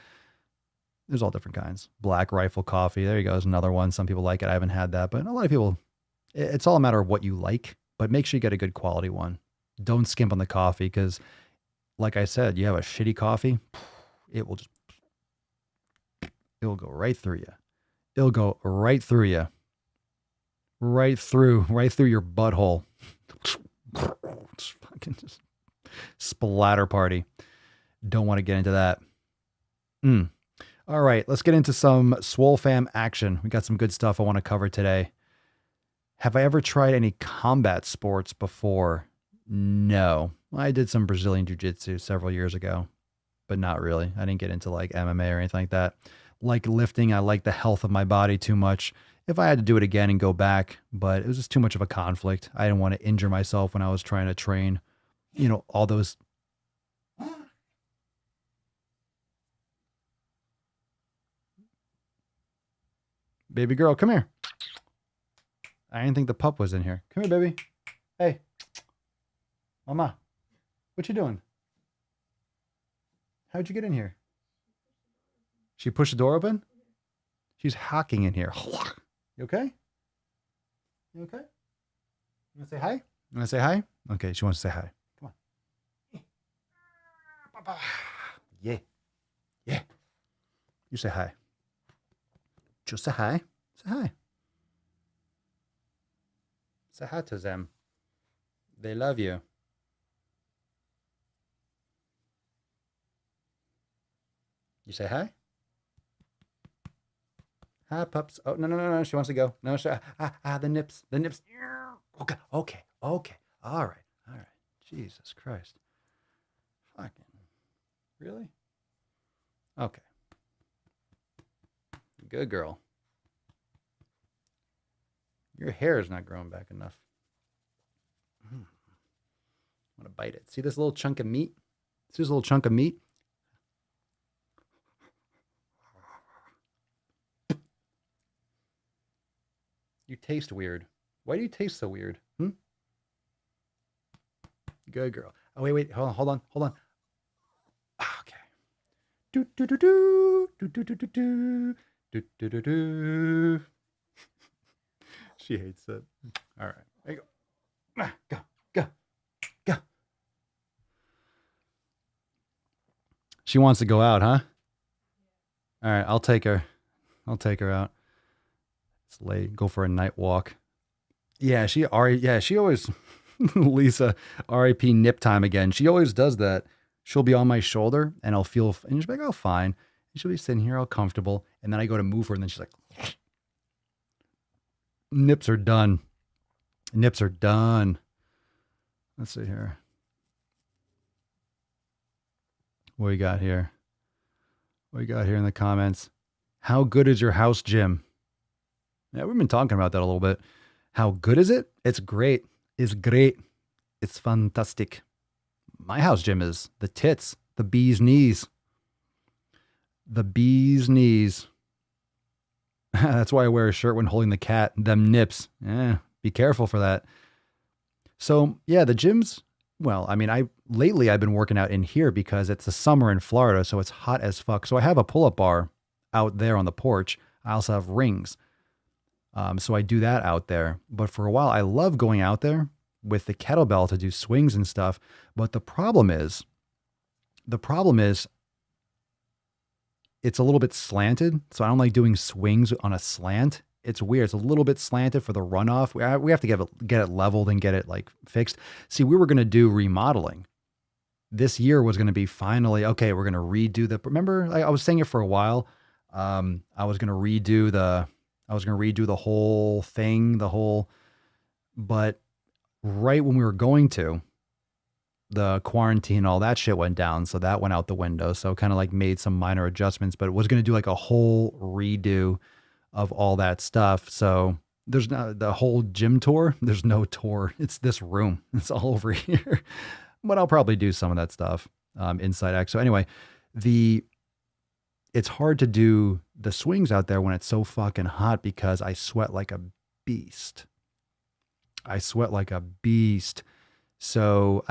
[SPEAKER 2] There's all different kinds. Black Rifle coffee. There you go. There's another one. Some people like it. I haven't had that, but a lot of people, it's all a matter of what you like, but make sure you get a good quality one. Don't skimp on the coffee, because like I said, you have a shitty coffee, it will go right through you. It'll go right through you. Right through your butthole. It's fucking just splatter party. Don't want to get into that. All right, let's get into some Swole Fam action. We got some good stuff I want to cover today. Have I ever tried any combat sports before? No. I did some Brazilian jiu-jitsu several years ago, but not really. I didn't get into like MMA or anything like that. Like lifting, I like the health of my body too much. If I had to do it again and go back, but it was just too much of a conflict. I didn't want to injure myself when I was trying to train, all those. Baby girl, come here. I didn't think the pup was in here. Come here, baby. Hey. Mama, what you doing? How'd you get in here? She pushed the door open? She's hacking in here. You okay? You okay? You want to say hi? You want to say hi? Okay, she wants to say hi. Come on. Yeah. Yeah. You say hi. Just say hi. Say hi. Say hi to them. They love you. You say hi? Hi, pups. Oh, no. She wants to go. No, the nips. The nips. Okay. All right. Jesus Christ. Fucking. Really? Okay. Good girl. Your hair is not growing back enough. I'm going to bite it. See this little chunk of meat? See this little chunk of meat? You taste weird. Why do you taste so weird? Good girl. Oh, wait. Hold on. Okay. Do do do do do do do do do do do do do. She hates it. All right. There you go. Go. She wants to go out, huh? All right, I'll take her out. It's late. Go for a night walk. Yeah, she always Lisa, R.I.P. nip time again. She always does that. She'll be on my shoulder and and she'll be like, oh, fine. And she'll be sitting here all comfortable. And then I go to move her and then she's like, nips are done. Let's see here. What we got here? In the comments? How good is your house gym? Yeah, we've been talking about that a little bit. How good is it? It's great. It's great. It's fantastic. My house gym is the tits, the bee's knees. The bee's knees. That's why I wear a shirt when holding the cat. Them nips. Be careful for that. So yeah, the gyms. Well, I mean, lately I've been working out in here because it's the summer in Florida, so it's hot as fuck. So I have a pull-up bar out there on the porch. I also have rings. So I do that out there. But for a while, I love going out there with the kettlebell to do swings and stuff. But the problem is it's a little bit slanted. So I don't like doing swings on a slant. It's weird. It's a little bit slanted for the runoff. We have to get it leveled and get it like fixed. See, we were going to do remodeling. This year was going to be finally, okay, we're going to redo remember I was saying it for a while. I was going to redo the whole thing, but right when we were going to, the quarantine, all that shit went down. So that went out the window. So kind of like made some minor adjustments, but it was going to do like a whole redo of all that stuff. So there's not the whole gym tour. There's no tour. It's this room. It's all over here, but I'll probably do some of that stuff inside X. So anyway, it's hard to do the swings out there when it's so fucking hot because I sweat like a beast. So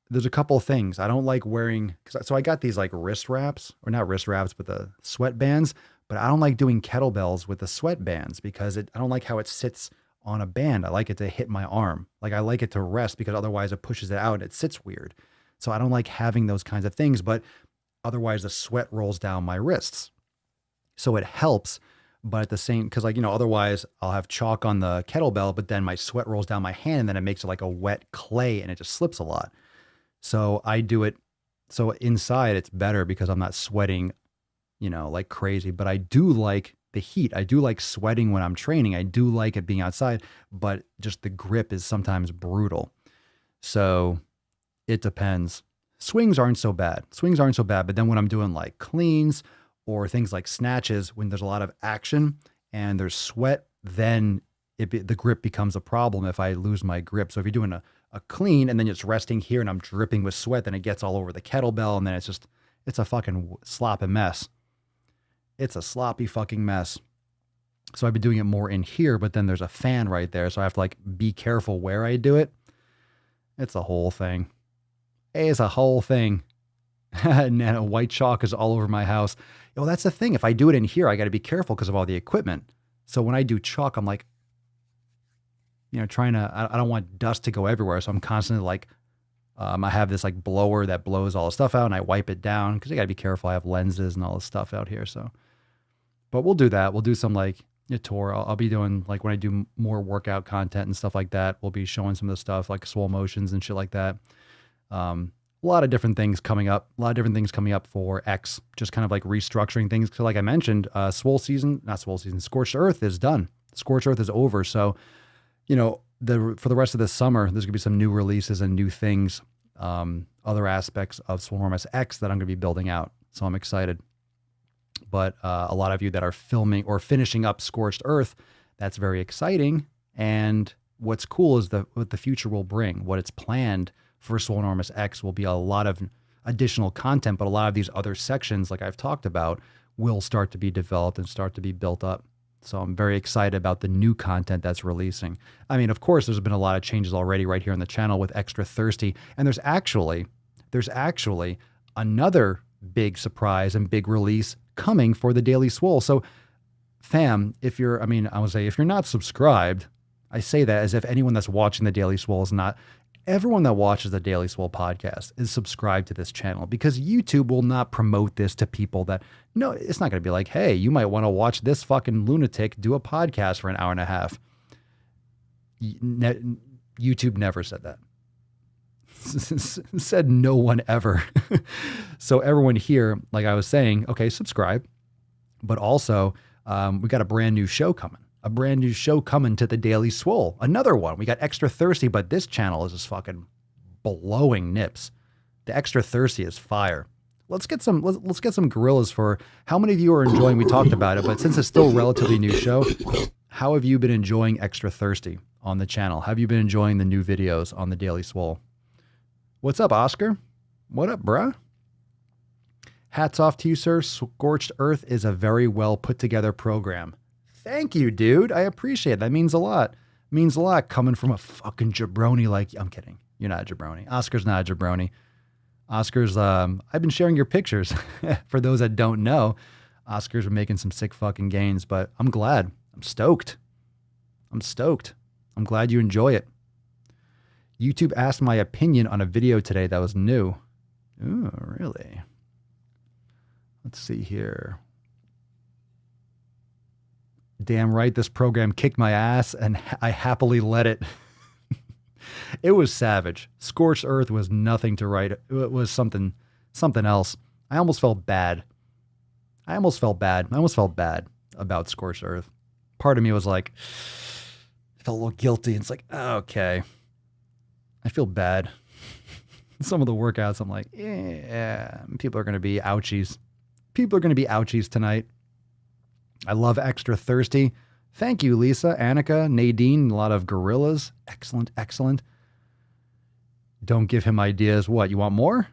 [SPEAKER 2] there's a couple of things. I don't like wearing, so I got these like wrist wraps, or not wrist wraps, but the sweat bands, but I don't like doing kettlebells with the sweat bands because I don't like how it sits on a band. I like it to hit my arm. Like I like it to rest because otherwise it pushes it out and it sits weird. So I don't like having those kinds of things, but otherwise the sweat rolls down my wrists. So it helps, but at the same, because otherwise I'll have chalk on the kettlebell, but then my sweat rolls down my hand and then it makes it like a wet clay and it just slips a lot. So I do it. So inside it's better because I'm not sweating, like crazy, but I do like the heat. I do like sweating when I'm training. I do like it being outside, but just the grip is sometimes brutal. So it depends. Swings aren't so bad, but then when I'm doing like cleans or things like snatches, when there's a lot of action and there's sweat, then the grip becomes a problem if I lose my grip. So if you're doing a clean and then it's resting here and I'm dripping with sweat, then it gets all over the kettlebell and then it's a fucking sloppy mess. It's a sloppy fucking mess. So I've been doing it more in here, but then there's a fan right there. So I have to like be careful where I do it. It's a whole thing. And a white chalk is all over my house. That's the thing. If I do it in here, I got to be careful because of all the equipment. So when I do chalk, I'm like, I don't want dust to go everywhere. So I'm constantly like I have this like blower that blows all the stuff out, and I wipe it down because you got to be careful. I have lenses and all this stuff out here. So, but we'll do that. We'll do some like a tour. I'll be doing like when I do more workout content and stuff like that, we'll be showing some of the stuff like Swole motions and shit like that. A lot of different things coming up. A lot of different things coming up for X. Just kind of like restructuring things. Because like I mentioned, Scorched Earth is done. Scorched Earth is over. So, you know, for the rest of the summer, there's gonna be some new releases and new things, other aspects of Swolenormous X that I'm gonna be building out. So I'm excited. But a lot of you that are filming or finishing up Scorched Earth, that's very exciting. And what's cool is what the future will bring. What it's planned for Swolenormous X will be a lot of additional content, but a lot of these other sections, like I've talked about, will start to be developed and start to be built up. So I'm very excited about the new content that's releasing. I mean, of course, there's been a lot of changes already right here on the channel with Extra Thirsty. And there's actually another big surprise and big release coming for the Daily Swole. So fam, if you're not subscribed, I say that as if anyone that's watching the Daily Swole is not. Everyone that watches the Daily Swole podcast is subscribed to this channel, because YouTube will not promote this to people that, no, it's not going to be like, hey, you might want to watch this fucking lunatic do a podcast for an hour and a half. YouTube never said that. Said no one ever. So everyone here, like I was saying, okay, subscribe, but also we got a brand new show coming. A brand new show coming to the Daily Swole. Another one. We got Extra Thirsty, but this channel is just fucking blowing nips. The Extra Thirsty is fire. Let's get some gorillas for how many of you are enjoying. We talked about it, but since it's still a relatively new show, how have you been enjoying Extra Thirsty on the channel? Have you been enjoying the new videos on the Daily Swole? What's up, Oscar? What up, bruh? Hats off to you, sir. Scorched Earth is a very well put together program. Thank you, dude. I appreciate it. That means a lot. Means a lot coming from a fucking jabroni like you. I'm kidding. You're not a jabroni. Oscar's not a jabroni. Oscar's, I've been sharing your pictures. For those that don't know, Oscar's been making some sick fucking gains, but I'm glad. I'm stoked. I'm glad you enjoy it. YouTube asked my opinion on a video today that was new. Ooh, really? Let's see here. Damn right, this program kicked my ass, and I happily let it. It was savage. Scorched Earth was nothing to write. It was something else. I almost felt bad. I almost felt bad about Scorched Earth. Part of me was like, I felt a little guilty. It's like, okay, I feel bad. Some of the workouts, I'm like, yeah, people are going to be ouchies. People are going to be ouchies tonight. I love Extra Thirsty. Thank you, Lisa, Annika, Nadine, a lot of gorillas. Excellent, excellent. Don't give him ideas. What, you want more?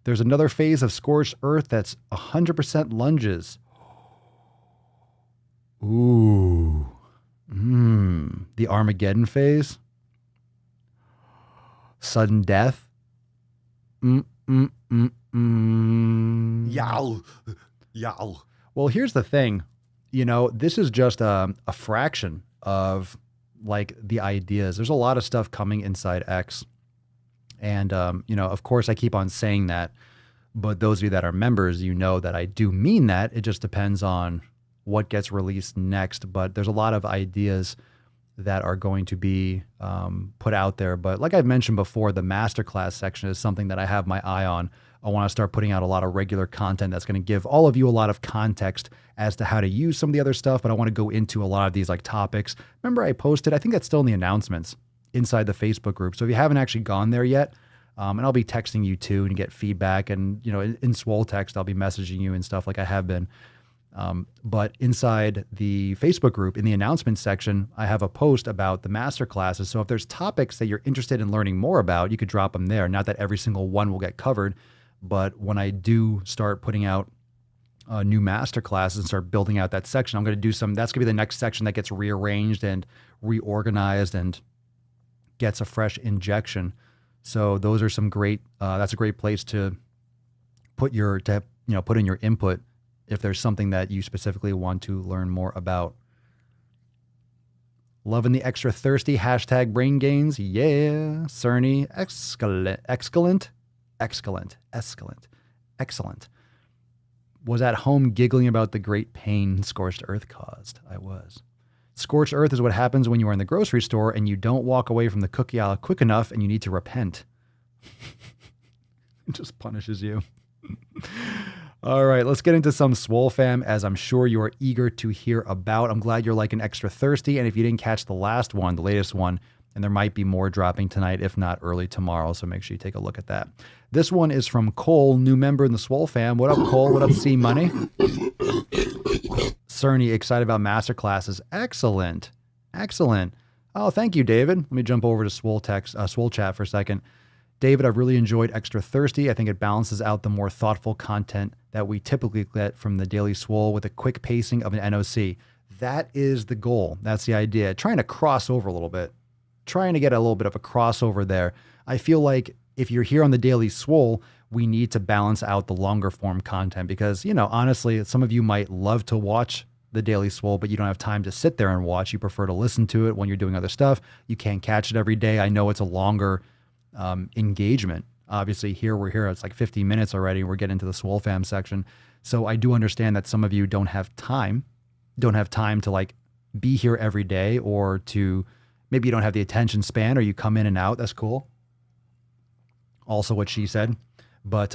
[SPEAKER 2] There's another phase of Scorched Earth that's 100% lunges. Ooh. The Armageddon phase. Sudden death.
[SPEAKER 4] Yow. Yow.
[SPEAKER 2] Well, here's the thing. You know, this is just a fraction of like the ideas. There's a lot of stuff coming inside X. And, you know, of course I keep on saying that, but those of you that are members, you know that I do mean that. It just depends on what gets released next. But there's a lot of ideas that are going to be put out there. But like I've mentioned before, the masterclass section is something that I have my eye on. I want to start putting out a lot of regular content that's going to give all of you a lot of context as to how to use some of the other stuff, but I want to go into a lot of these like topics. Remember I posted, I think that's still in the announcements inside the Facebook group. So if you haven't actually gone there yet, and I'll be texting you too and get feedback, and you know, in Swole text, I'll be messaging you and stuff like I have been. But inside the Facebook group, in the announcements section, I have a post about the master classes. So if there's topics that you're interested in learning more about, you could drop them there. Not that every single one will get covered, but when I do start putting out new master classes and start building out that section, I'm going to do some, that's going to be the next section that gets rearranged and reorganized and gets a fresh injection. So those are some great, that's a great place to put put in your input if there's something that you specifically want to learn more about. Loving the extra thirsty hashtag brain gains. Yeah. Cerny. Excellent. Was at home giggling about the great pain scorched earth caused. I was. Scorched earth is what happens when you are in the grocery store and you don't walk away from the cookie aisle quick enough and you need to repent. It just punishes you. All right, let's get into some Swole fam, as I'm sure you are eager to hear about. I'm glad you're like an extra thirsty, and if you didn't catch the last one, the latest one, and there might be more dropping tonight, if not early tomorrow, so make sure you take a look at that. This one is from Cole, new member in the Swole fam. What up, Cole? What up, C Money? Cerny, excited about master classes. Excellent. Oh, thank you, David. Let me jump over to Swole chat for a second. David, I've really enjoyed Extra Thirsty. I think it balances out the more thoughtful content that we typically get from the Daily Swole with a quick pacing of an NOC. That is the goal. That's the idea. Trying to cross over a little bit. Trying to get a little bit of a crossover there. I feel like if you're here on the Daily Swole, we need to balance out the longer form content because, honestly, some of you might love to watch the Daily Swole, but you don't have time to sit there and watch. You prefer to listen to it when you're doing other stuff. You can't catch it every day. I know it's a longer engagement. Obviously we're here, it's like 50 minutes already. We're getting into the Swole fam section. So I do understand that some of you don't have time to like be here every day, or to maybe you don't have the attention span, or you come in and out. That's cool. Also what she said, but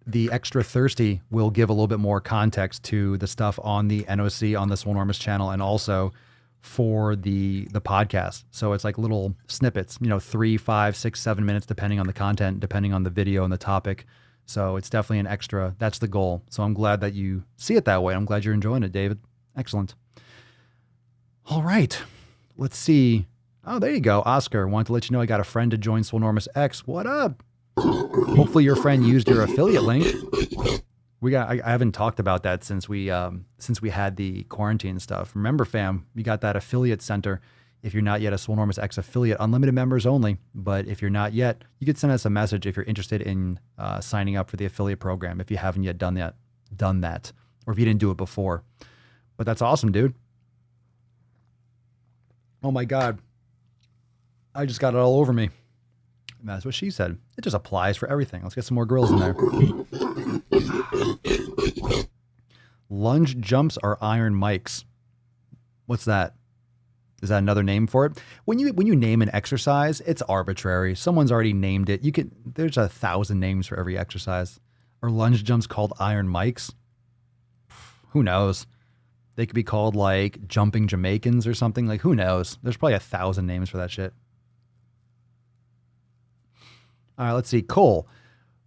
[SPEAKER 2] the Extra Thirsty will give a little bit more context to the stuff on the NOC on the Swolenormous channel, and also for the podcast. So it's like little snippets, 3, 5, 6, 7 minutes, depending on the content, depending on the video and the topic. So it's definitely an extra. That's the goal. So I'm glad that you see it that way. I'm glad you're enjoying it, David. Excellent. All right. Let's see. Oh, there you go. Oscar, wanted to let you know I got a friend to join Swolenormous X. What up? Hopefully your friend used your affiliate link. I haven't talked about that since we had the quarantine stuff. Remember, fam, we got that affiliate center. If you're not yet a Swolenormous X affiliate, unlimited members only. But if you're not yet, you could send us a message if you're interested in signing up for the affiliate program. If you haven't yet done that, or if you didn't do it before. But that's awesome, dude. Oh my God, I just got it all over me. And that's what she said. It just applies for everything. Let's get some more grills in there. Lunge jumps are iron mics. What's that? Is that another name for it? When you name an exercise, it's arbitrary. Someone's already named it. There's 1,000 names for every exercise. Are lunge jumps called iron mics? Who knows? They could be called like jumping Jamaicans or something. Like, who knows? There's probably 1,000 names for that shit. All right, let's see. Cole.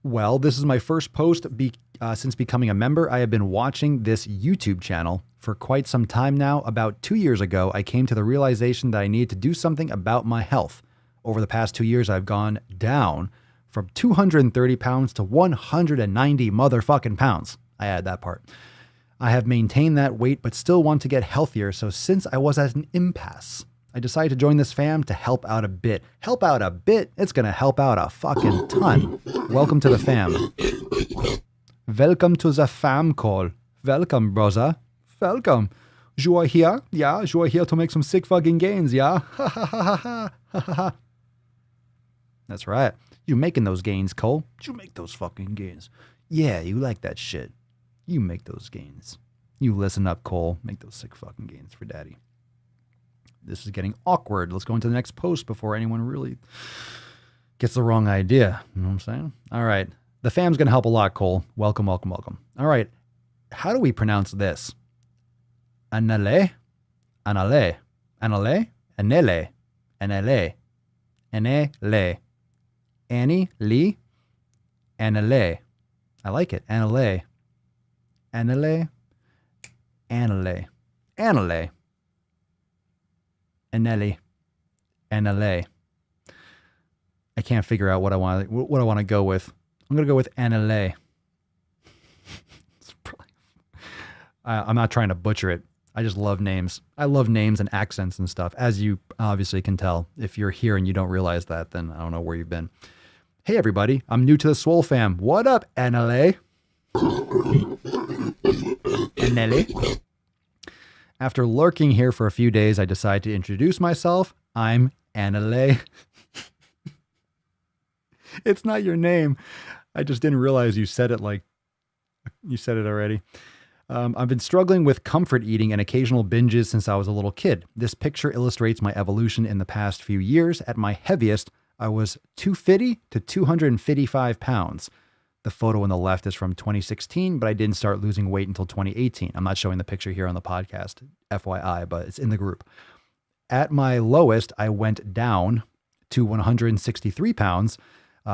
[SPEAKER 2] Well, this is my first post since becoming a member. I have been watching this YouTube channel for quite some time now. About 2 years ago, I came to the realization that I needed to do something about my health. Over the past 2 years, I've gone down from 230 pounds to 190 motherfucking pounds. I add that part. I have maintained that weight, but still want to get healthier. So since I was at an impasse, I decided to join this fam to help out a bit. Help out a bit? It's going to help out a fucking ton. Welcome to the fam. Welcome to the fam, Cole. Welcome, brother. Welcome. You are here? Yeah, you are here to make some sick fucking gains, yeah? Ha ha ha ha ha ha ha. That's right. You making those gains, Cole. You make those fucking gains. Yeah, you like that shit. You make those gains. You listen up, Cole. Make those sick fucking gains for daddy. This is getting awkward. Let's go into the next post before anyone really gets the wrong idea. You know what I'm saying? All right. The fam's going to help a lot, Cole. Welcome, welcome, welcome. All right. How do we pronounce this? Anale? Anale? Anale? Anele? Anele? Anele? Annie? Lee? Anale? I like it. Anale? Anale? Anale? Anale? Anelli, Anale. I can't figure out what I want to go with. I'm going to go with Anale. I'm not trying to butcher it. I just love names. I love names and accents and stuff, as you obviously can tell. If you're here and you don't realize that, then I don't know where you've been. Hey, everybody. I'm new to the Swole fam. What up, Anale? Anele? After lurking here for a few days, I decide to introduce myself. I'm Annalay. It's not your name. I just didn't realize you said it already. I've been struggling with comfort eating and occasional binges since I was a little kid. This picture illustrates my evolution in the past few years. At my heaviest, I was 250 to 255 pounds. The photo on the left is from 2016, but I didn't start losing weight until 2018. I'm not showing the picture here on the podcast, FYI, but it's in the group. At my lowest, I went down to 163 pounds.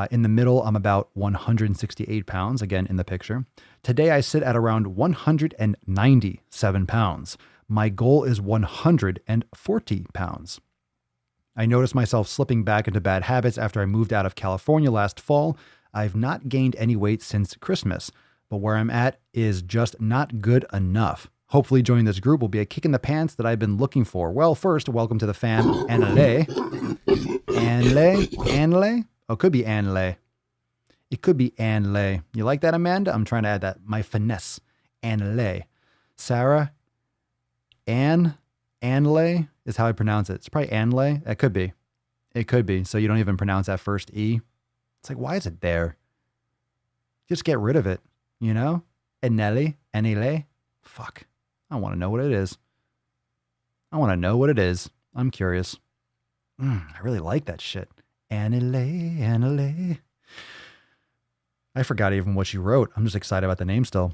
[SPEAKER 2] In the middle, I'm about 168 pounds, again in the picture. Today, I sit at around 197 pounds. My goal is 140 pounds. I noticed myself slipping back into bad habits after I moved out of California last fall. I've not gained any weight since Christmas, but where I'm at is just not good enough. Hopefully joining this group will be a kick in the pants that I've been looking for. Well, first, welcome to the fam, Annalay. Annalay? Oh, it could be Annalay. It could be Annalay. You like that, Amanda? I'm trying to add that. My finesse. Annalay. Sarah? Annalay is how I pronounce it. It's probably Annalay. It could be. It could be. So you don't even pronounce that first E. It's like, why is it there? Just get rid of it, you know? Annalay. Fuck. I want to know what it is. I'm curious. I really like that shit. Annalay. I forgot even what you wrote. I'm just excited about the name still.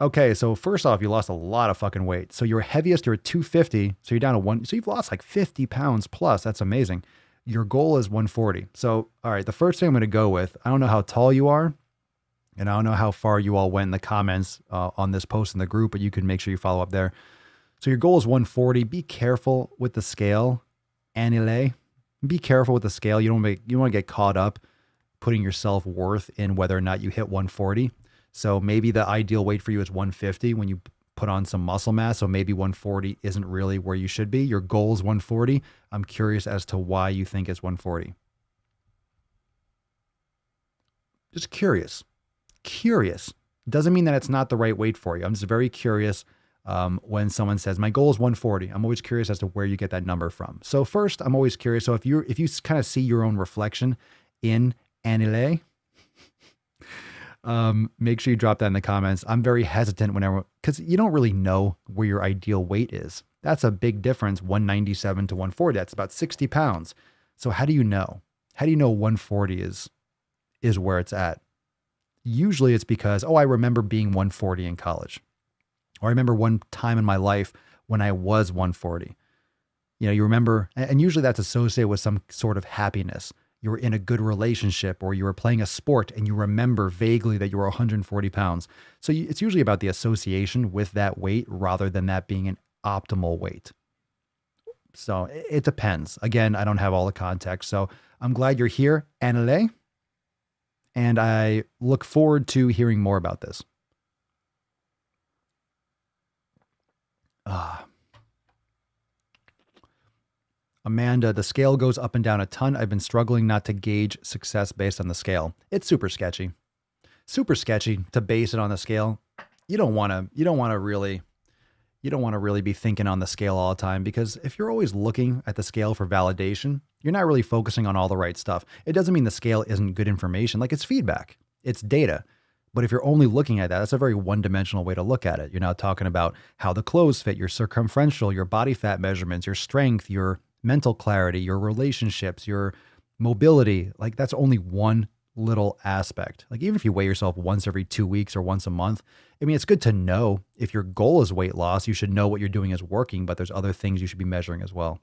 [SPEAKER 2] Okay, so first off, you lost a lot of fucking weight. So your heaviest, you're at 250. So you're down to one. So you've lost like 50 pounds plus. That's amazing. Your goal is 140. So, all right, the first thing I'm going to go with, I don't know how tall you are, and I don't know how far you all went in the comments on this post in the group, but you can make sure you follow up there. So your goal is 140. Be careful with the scale, Annalay. Be careful with the scale. You don't want to get caught up putting your self-worth in whether or not you hit 140. So maybe the ideal weight for you is 150 when you put on some muscle mass. So maybe 140 isn't really where you should be. Your goal is 140. I'm curious as to why you think it's 140. Just curious. Doesn't mean that it's not the right weight for you. I'm just very curious when someone says, my goal is 140. I'm always curious as to where you get that number from. So first, I'm always curious. So if you kind of see your own reflection in Annalay, make sure you drop that in the comments. I'm very hesitant because you don't really know where your ideal weight is. That's a big difference, 197 to 140. That's about 60 pounds. So how do you know? How do you know 140 is where it's at? Usually it's because, I remember being 140 in college. Or I remember one time in my life when I was 140. You know, you remember, and usually that's associated with some sort of happiness. You were in a good relationship or you were playing a sport and you remember vaguely that you were 140 pounds. So it's usually about the association with that weight rather than that being an optimal weight. So it depends. Again, I don't have all the context. So I'm glad you're here, Annalay. And I look forward to hearing more about this. Amanda, the scale goes up and down a ton. I've been struggling not to gauge success based on the scale. It's super sketchy to base it on the scale. You don't want to really be thinking on the scale all the time, because if you're always looking at the scale for validation, you're not really focusing on all the right stuff. It doesn't mean the scale isn't good information. Like, it's feedback, it's data. But if you're only looking at that, that's a very one-dimensional way to look at it. You're not talking about how the clothes fit, your circumferential, your body fat measurements, your strength, your mental clarity, your relationships, your mobility. Like, that's only one little aspect. Like, even if you weigh yourself once every 2 weeks or once a month, I mean, it's good to know if your goal is weight loss, you should know what you're doing is working, but there's other things you should be measuring as well.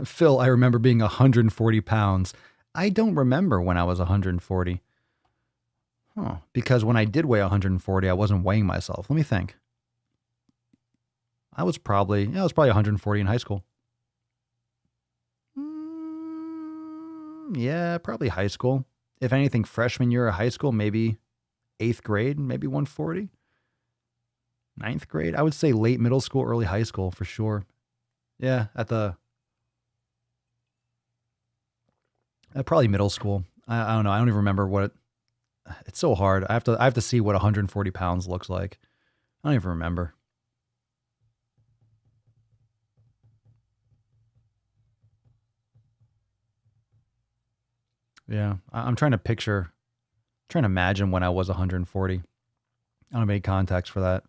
[SPEAKER 2] Phil, I remember being 140 pounds. I don't remember when I was 140. Because when I did weigh 140, I wasn't weighing myself. Let me think. I was probably 140 in high school. Yeah, probably high school. If anything, freshman year of high school, maybe 8th grade, maybe 140. 9th grade, I would say late middle school, early high school for sure. Yeah, probably middle school. I don't know. I don't even remember what it's so hard. I have to see what 140 pounds looks like. I don't even remember. Yeah, I'm trying to imagine when I was 140. I don't have any context for that.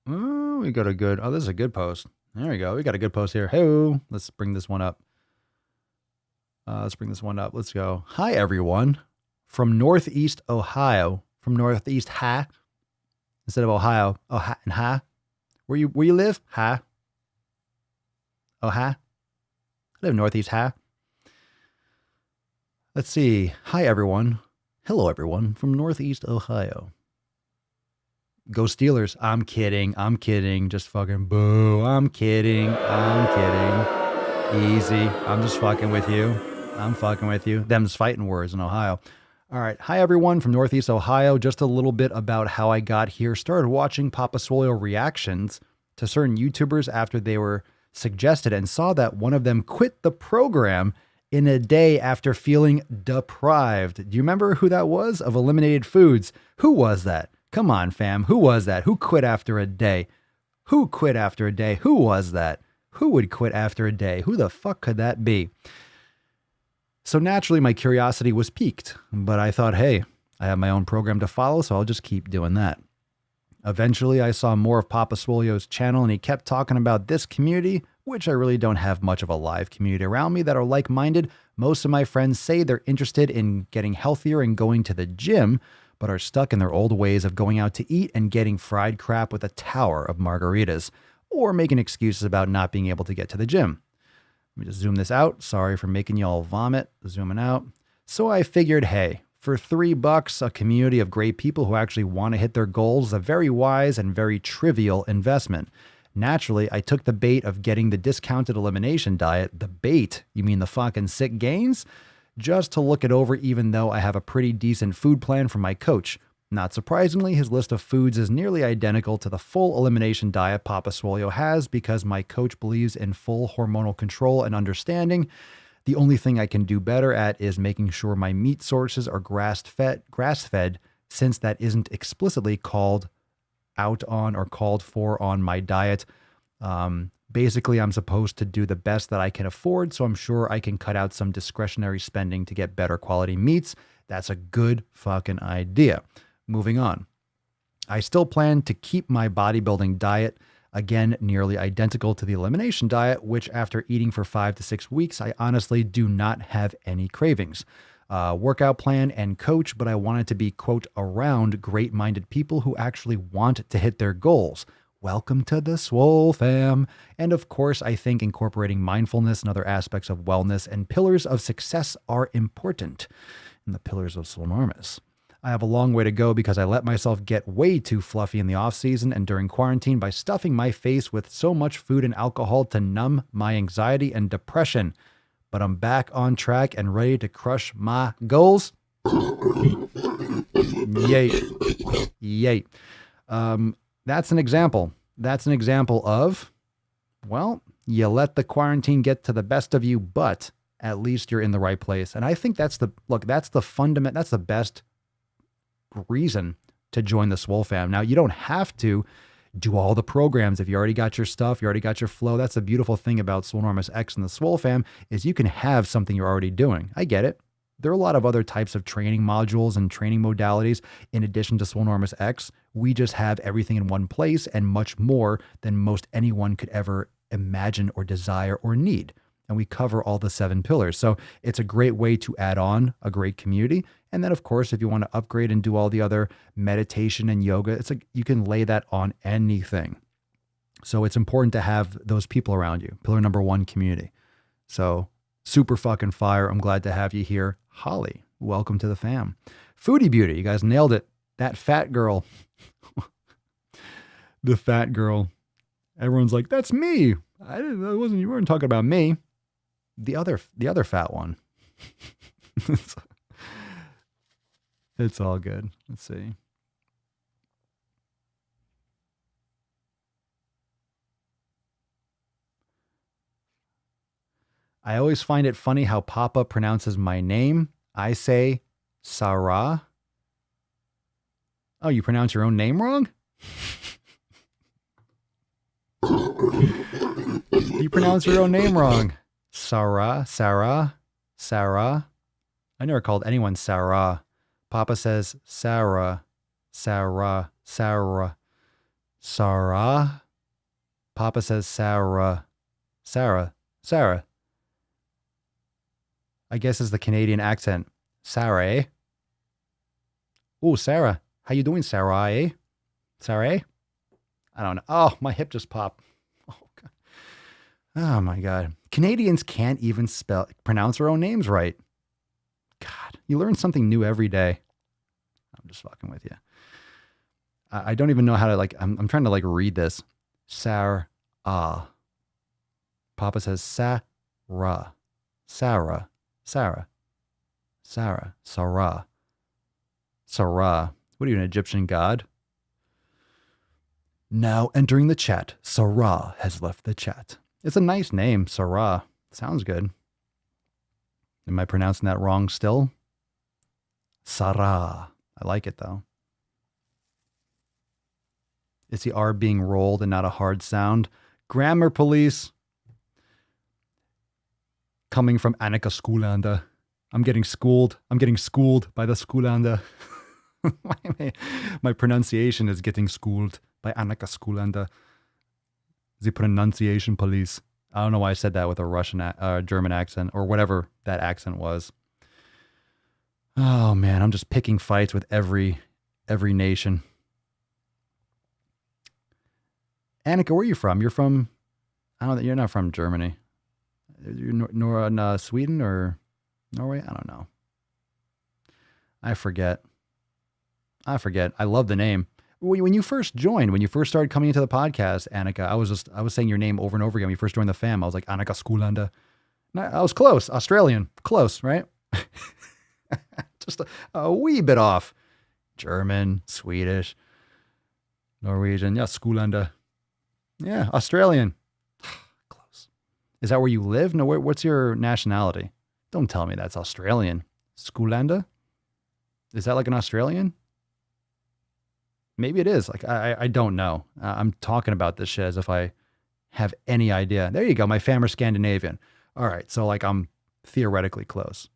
[SPEAKER 2] Oh, we got a good. Oh, this is a good post. There we go. We got a good post here. Hey, let's bring this one up. Let's go. Hi, everyone. From Northeast Ohio. From Northeast Ha. Instead of Ohio. Oh, and Ha. Where you live? Ha. Oh, Ha. I live in Northeast Ha. Let's see. Hi, everyone. Hello, everyone. From Northeast Ohio. Go Steelers. I'm kidding. Just fucking boo. I'm kidding. Easy. I'm just fucking with you. Them's fighting words in Ohio. All right. Hi, everyone from Northeast Ohio. Just a little bit about how I got here. Started watching Papa Swole reactions to certain YouTubers after they were suggested and saw that one of them quit the program in a day after feeling deprived. Do you remember who that was of eliminated foods? Who was that? Come on, fam. Who was that? Who quit after a day? Who was that? Who would quit after a day? Who the fuck could that be? So naturally, my curiosity was piqued, but I thought, hey, I have my own program to follow, so I'll just keep doing that. Eventually, I saw more of Papa Swole's channel, and he kept talking about this community, which I really don't have much of a live community around me that are like-minded. Most of my friends say they're interested in getting healthier and going to the gym, but are stuck in their old ways of going out to eat and getting fried crap with a tower of margaritas, or making excuses about not being able to get to the gym. Let me just zoom this out. Sorry for making y'all vomit. Zooming out. So I figured, hey, for $3, a community of great people who actually want to hit their goals is a very wise and very trivial investment. Naturally, I took the bait of getting the discounted elimination diet. The bait? You mean the fucking sick gains? Just to look it over, even though I have a pretty decent food plan from my coach. Not surprisingly, his list of foods is nearly identical to the full elimination diet Papa Swole has because my coach believes in full hormonal control and understanding. The only thing I can do better at is making sure my meat sources are grass-fed, since that isn't explicitly called out on or called for on my diet. Basically, I'm supposed to do the best that I can afford, so I'm sure I can cut out some discretionary spending to get better quality meats. That's a good fucking idea. Moving on. I still plan to keep my bodybuilding diet, again, nearly identical to the elimination diet, which after eating for 5 to 6 weeks, I honestly do not have any cravings. Workout plan and coach, but I want it to be, quote, around great-minded people who actually want to hit their goals. Welcome to the Swole fam. And of course, I think incorporating mindfulness and other aspects of wellness and pillars of success are important. And the pillars of Swolenormous. I have a long way to go because I let myself get way too fluffy in the off season and during quarantine by stuffing my face with so much food and alcohol to numb my anxiety and depression. But I'm back on track and ready to crush my goals. Yay. That's an example. That's an example of, well, you let the quarantine get to the best of you, but at least you're in the right place. And I think that's the best reason to join the Swole fam. Now, you don't have to do all the programs. If you already got your stuff, you already got your flow. That's the beautiful thing about Swolenormous X and the Swole fam is you can have something you're already doing. I get it. There are a lot of other types of training modules and training modalities in addition to Swolenormous X. We just have everything in one place and much more than most anyone could ever imagine or desire or need. And we cover all the 7 pillars. So it's a great way to add on a great community. And then, of course, if you want to upgrade and do all the other meditation and yoga, you can lay that on anything. So it's important to have those people around you. Pillar number 1, community. So super fucking fire. I'm glad to have you here. Holly, welcome to the fam. Foodie Beauty, you guys nailed it. That fat girl. The fat girl. Everyone's like, that's me. You weren't talking about me. The other fat one. It's all good. Let's see. I always find it funny how Papa pronounces my name. I say Sarah. Oh, you pronounce your own name wrong? You pronounce your own name wrong. Sarah. I never called anyone Sarah. Papa says Sarah. Sarah. Papa says Sarah. Sarah. I guess is the Canadian accent. Sarah, eh? Oh, Sarah. How you doing, Sarah, eh? Sarah, eh? I don't know. Oh, my hip just popped. Oh, God. Oh, my God. Canadians can't even pronounce their own names right. God, you learn something new every day. I'm just fucking with you. I don't even know how to, I'm trying to, read this. Sarah. Papa says Sarah. Sarah. What are you, an Egyptian god? Now entering the chat, Sarah has left the chat. It's a nice name, Sarah. Sounds good. Am I pronouncing that wrong still? Sarah. I like it though. Is the R being rolled and not a hard sound? Grammar police. Coming from Annika Skoolanda. I'm getting schooled by the Skoolanda. My pronunciation is getting schooled by Annika Skoolanda. The pronunciation police. I don't know why I said that with a Russian, German accent or whatever that accent was. Oh man, I'm just picking fights with every nation. Annika, where are you from? You're from, you're not from Germany. You're Sweden or Norway? I don't know. I forget. I love the name. When you first started coming into the podcast, Annika, I was saying your name over and over again. When you first joined the fam, I was like, Annika Skoolanda. I was close. Australian. Close, right? Just a wee bit off. German, Swedish, Norwegian. Yeah, Skoolanda. Yeah, Australian. Close. Is that where you live? No, what's your nationality? Don't tell me that's Australian. Skoolanda? Is that like an Australian? Maybe it is. I don't know. I'm talking about this shit as if I have any idea. There you go. My fam are Scandinavian. All right. So I'm theoretically close.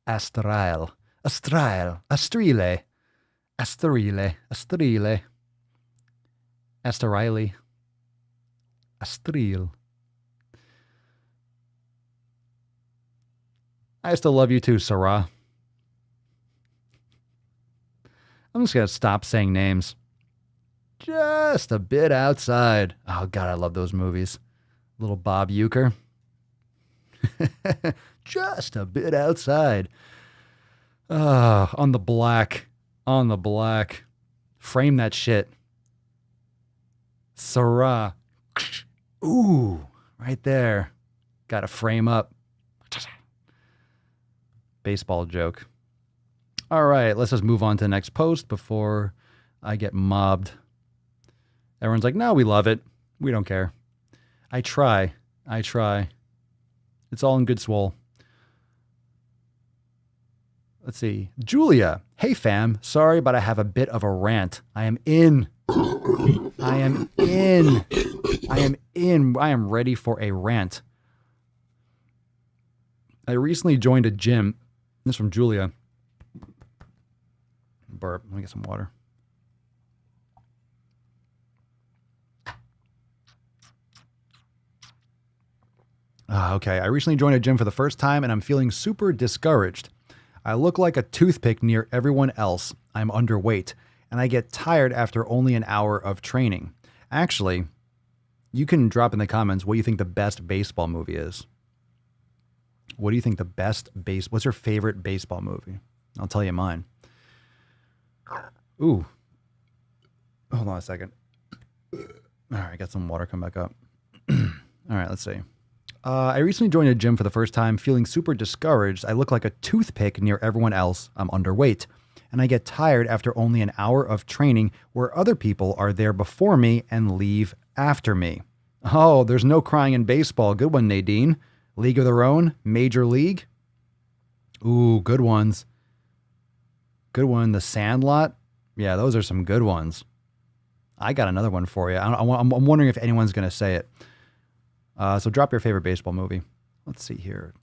[SPEAKER 2] Astrile. Astrile. Astrile. Asterile. Asterile. Asterile. Astril. I still love you too, Sarah. I'm just going to stop saying names. Just a bit outside. Oh, God, I love those movies. Little Bob Euchre. Just a bit outside. On the black. On the black. Frame that shit. Sarah. Ooh, right there. Got to frame up. Baseball joke. All right, let's just move on to the next post before I get mobbed. Everyone's like, no, we love it. We don't care. I try. It's all in good swole. Let's see. Julia. Hey, fam. Sorry, but I have a bit of a rant. I am ready for a rant. I recently joined a gym. This is from Julia. Burp. Let me get some water. Okay. I recently joined a gym for the first time and I'm feeling super discouraged. I look like a toothpick near everyone else. I'm underweight and I get tired after only an hour of training. Actually, you can drop in the comments what you think the best baseball movie is. What do you think what's your favorite baseball movie? I'll tell you mine. Ooh. Hold on a second. All right, got some water come back up. All right, let's see. I recently joined a gym for the first time, feeling super discouraged. I look like a toothpick near everyone else. I'm underweight. And I get tired after only an hour of training where other people are there before me and leave after me. Oh, there's no crying in baseball. Good one, Nadine. League of Their Own, Major League. Ooh, good ones. Good one. The Sandlot. Yeah, those are some good ones. I got another one for you. I'm wondering if anyone's going to say it. So drop your favorite baseball movie. Let's see here.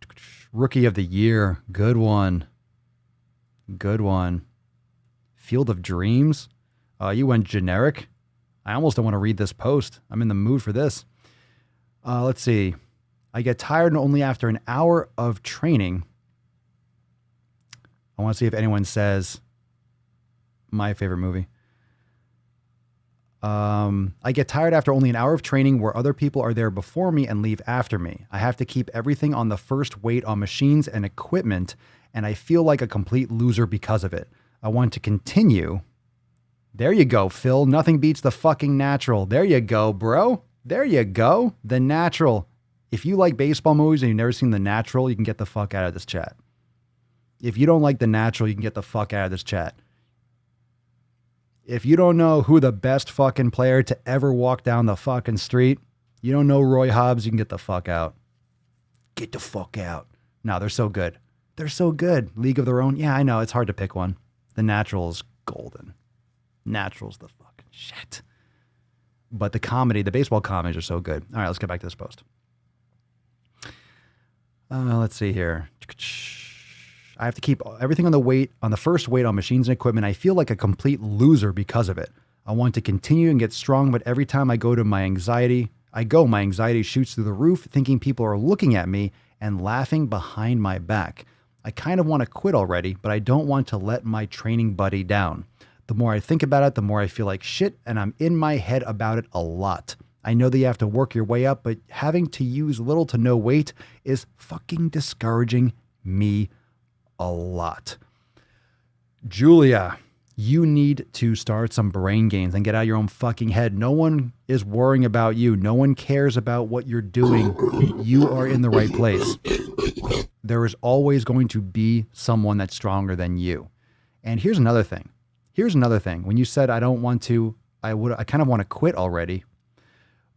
[SPEAKER 2] Rookie of the Year. Good one. Good one. Field of Dreams. You went generic. I almost don't want to read this post. I'm in the mood for this. Let's see. I get tired only after an hour of training. I want to see if anyone says my favorite movie. I get tired after only an hour of training where other people are there before me and leave after me. I have to keep everything on the first weight on machines and equipment, and I feel like a complete loser because of it. I want to continue. There you go, Phil. Nothing beats the fucking Natural. There you go, bro. There you go. The Natural. If you like baseball movies and you've never seen The Natural, you can get the fuck out of this chat. If you don't like The Natural, you can get the fuck out of this chat. If you don't know who the best fucking player to ever walk down the fucking street, you don't know Roy Hobbs, you can get the fuck out. Get the fuck out. No, they're so good. They're so good. League of Their Own. Yeah, I know. It's hard to pick one. The Natural is golden. Natural's the fucking shit. But the comedy, the baseball comedies are so good. All right, let's get back to this post. Let's see here. I have to keep everything on the first weight on machines and equipment. I feel like a complete loser because of it. I want to continue and get strong, but every time I go, my anxiety shoots through the roof, thinking people are looking at me and laughing behind my back. I kind of want to quit already, but I don't want to let my training buddy down. The more I think about it, the more I feel like shit, and I'm in my head about it a lot. I know that you have to work your way up, but having to use little to no weight is fucking discouraging me a lot. Julia, you need to start some brain games and get out of your own fucking head. No one is worrying about you. No one cares about what you're doing. You are in the right place. There is always going to be someone that's stronger than you. And here's another thing. When you said, I kind of want to quit already,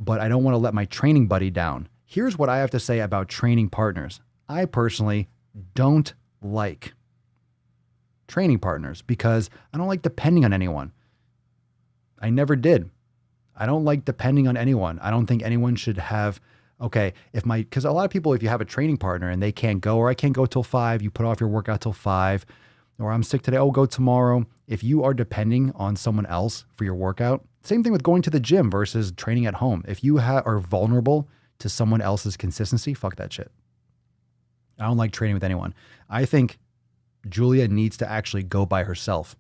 [SPEAKER 2] but I don't want to let my training buddy down. Here's what I have to say about training partners. I personally don't like training partners because I don't like depending on anyone. I never did. I don't like depending on anyone. I don't think anyone should have, because a lot of people, if you have a training partner and they can't go, or I can't go till 5, you put off your workout till 5, or I'm sick today, go tomorrow. If you are depending on someone else for your workout, same thing with going to the gym versus training at home. If you are vulnerable to someone else's consistency, fuck that shit. I don't like training with anyone. I think Julia needs to actually go by herself.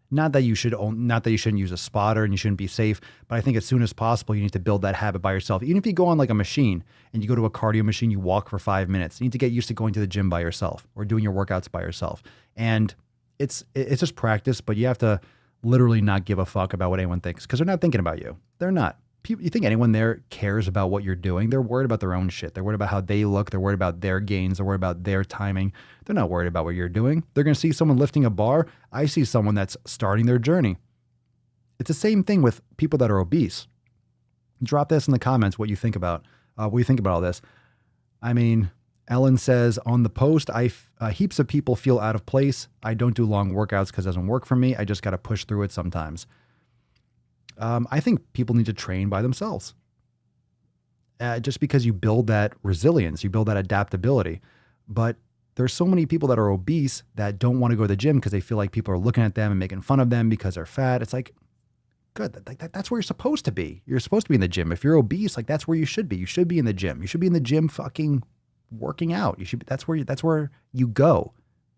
[SPEAKER 2] Not that you shouldn't use a spotter and you shouldn't be safe, but I think as soon as possible, you need to build that habit by yourself. Even if you go on like a machine and you go to a cardio machine, you walk for 5 minutes. You need to get used to going to the gym by yourself or doing your workouts by yourself. And it's just practice, but you have to literally not give a fuck about what anyone thinks because they're not thinking about you. They're not. You think anyone there cares about what you're doing? They're worried about their own shit. They're worried about how they look. They're worried about their gains. They're worried about their timing. They're not worried about what you're doing. They're going to see someone lifting a bar. I see someone that's starting their journey. It's the same thing with people that are obese. Drop this in the comments what you think about all this. I mean, Ellen says on the post, heaps of people feel out of place. I don't do long workouts because it doesn't work for me. I just got to push through it sometimes. I think people need to train by themselves. Just because you build that resilience, you build that adaptability. But there's so many people that are obese that don't want to go to the gym because they feel like people are looking at them and making fun of them because they're fat. It's like, good. That's where you're supposed to be. You're supposed to be in the gym. If you're obese, like that's where you should be. You should be in the gym. You should be in the gym fucking working out. That's where you go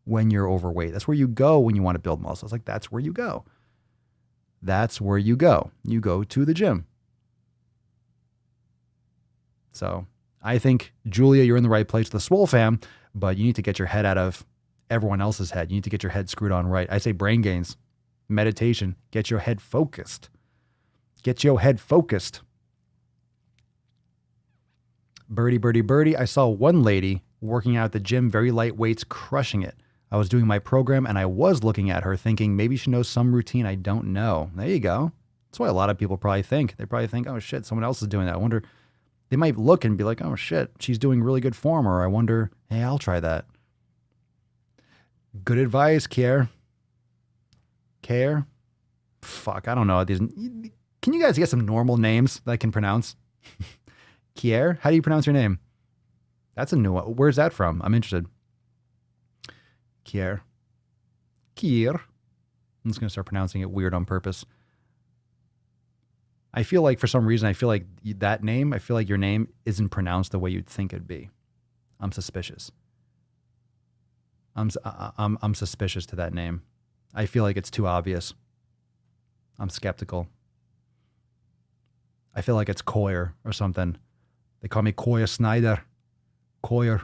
[SPEAKER 2] when you're overweight. That's where you go when you want to build muscles. Like that's where you go. That's where you go. You go to the gym. So I think, Julia, you're in the right place, the Swole fam, but you need to get your head out of everyone else's head. You need to get your head screwed on right. I say brain gains, meditation, get your head focused. Get your head focused. Birdie, birdie, birdie. I saw one lady working out at the gym, very light weights, crushing it. I was doing my program and I was looking at her thinking maybe she knows some routine I don't know. There you go. That's why a lot of people probably think. They probably think, oh shit, someone else is doing that. I wonder They might look and be like, oh shit, she's doing really good form, or I wonder, hey, I'll try that. Good advice, Kier. Care? Fuck, I don't know. Can you guys get some normal names that I can pronounce? Kier? How do you pronounce your name? That's a new one. Where's that from? I'm interested. Kier. Kier. I'm just going to start pronouncing it weird on purpose. I feel like for some reason, I feel like that name, I feel like your name isn't pronounced the way you'd think it'd be. I'm suspicious. I'm suspicious to that name. I feel like it's too obvious. I'm skeptical. I feel like it's Coyer or something. They call me Coyer Snyder. Coyer.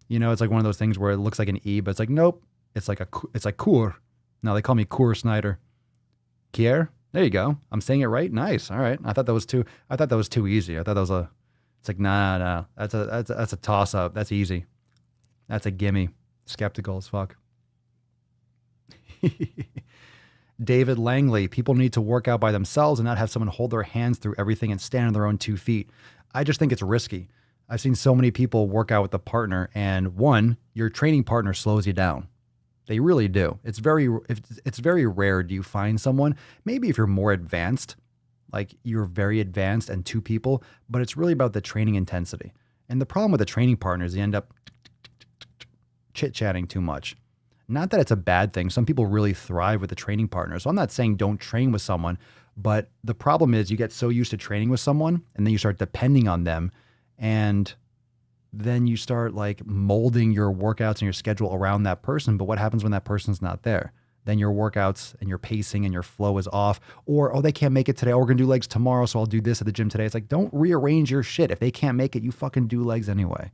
[SPEAKER 2] You know, it's like one of those things where it looks like an E, but it's like, nope. It's like Coor. No, they call me Coor Snyder. Kier? There you go. I'm saying it right. Nice. All right. I thought that was too easy. I thought that was it's like, nah. That's a toss up. That's easy. That's a gimme. Skeptical as fuck. David Langley, people need to work out by themselves and not have someone hold their hands through everything and stand on their own 2 feet. I just think it's risky. I've seen so many people work out with a partner, and one, your training partner slows you down. They really do. It's very rare do you find someone, maybe if you're more advanced, like you're very advanced and 2 people, but it's really about the training intensity. And the problem with the training partners, you end up chit-chatting too much. Not that it's a bad thing. Some people really thrive with a training partner. So I'm not saying don't train with someone, but the problem is you get so used to training with someone and then you start depending on them, and then you start like molding your workouts and your schedule around that person. But what happens when that person's not there? Then your workouts and your pacing and your flow is off. Or, oh, they can't make it today. Oh, we're going to do legs tomorrow, so I'll do this at the gym today. It's like, don't rearrange your shit. If they can't make it, you fucking do legs anyway.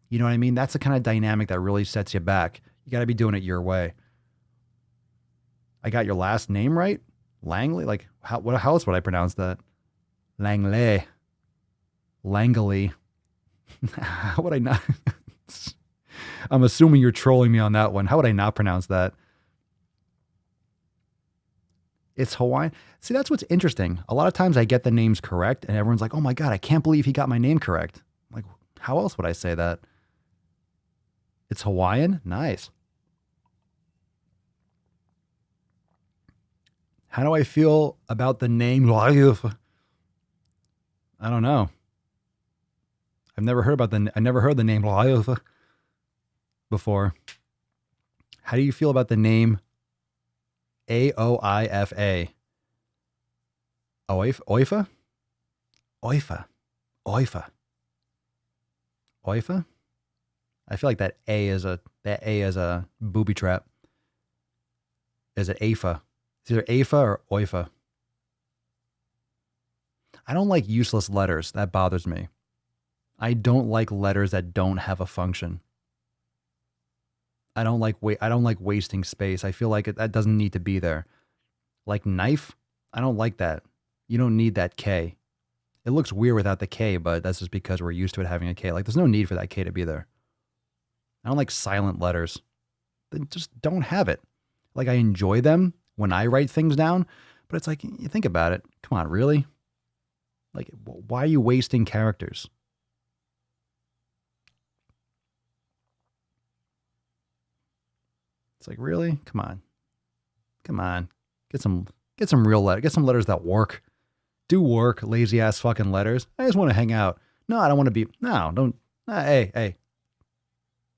[SPEAKER 2] You know what I mean? That's the kind of dynamic that really sets you back. You got to be doing it your way. I got your last name right? Langley? Like, how else would I pronounce that? Langley. Langley. How would I not? I'm assuming you're trolling me on that one. How would I not pronounce that? It's Hawaiian. See, that's what's interesting. A lot of times I get the names correct and everyone's like, oh my God, I can't believe he got my name correct. I'm like, how else would I say that? It's Hawaiian? Nice. How do I feel about the name? I don't know. I've never heard the name before. How do you feel about the name Aoifa? Oifa? Oifa? I feel like that A is a booby trap. Is it AFA? It's either AFA or OIFA. I don't like useless letters. That bothers me. I don't like letters that don't have a function. I don't like wasting space. I feel like that doesn't need to be there. Like knife, I don't like that. You don't need that K. It looks weird without the K, but that's just because we're used to it having a K. Like there's no need for that K to be there. I don't like silent letters. They just don't have it. Like I enjoy them when I write things down, but it's like, you think about it. Come on, really? Like, why are you wasting characters? It's like, really? Come on. Get some real letters. Get some letters that work. Do work, lazy ass fucking letters. I just want to hang out. No, I don't want to be. No, don't. Hey.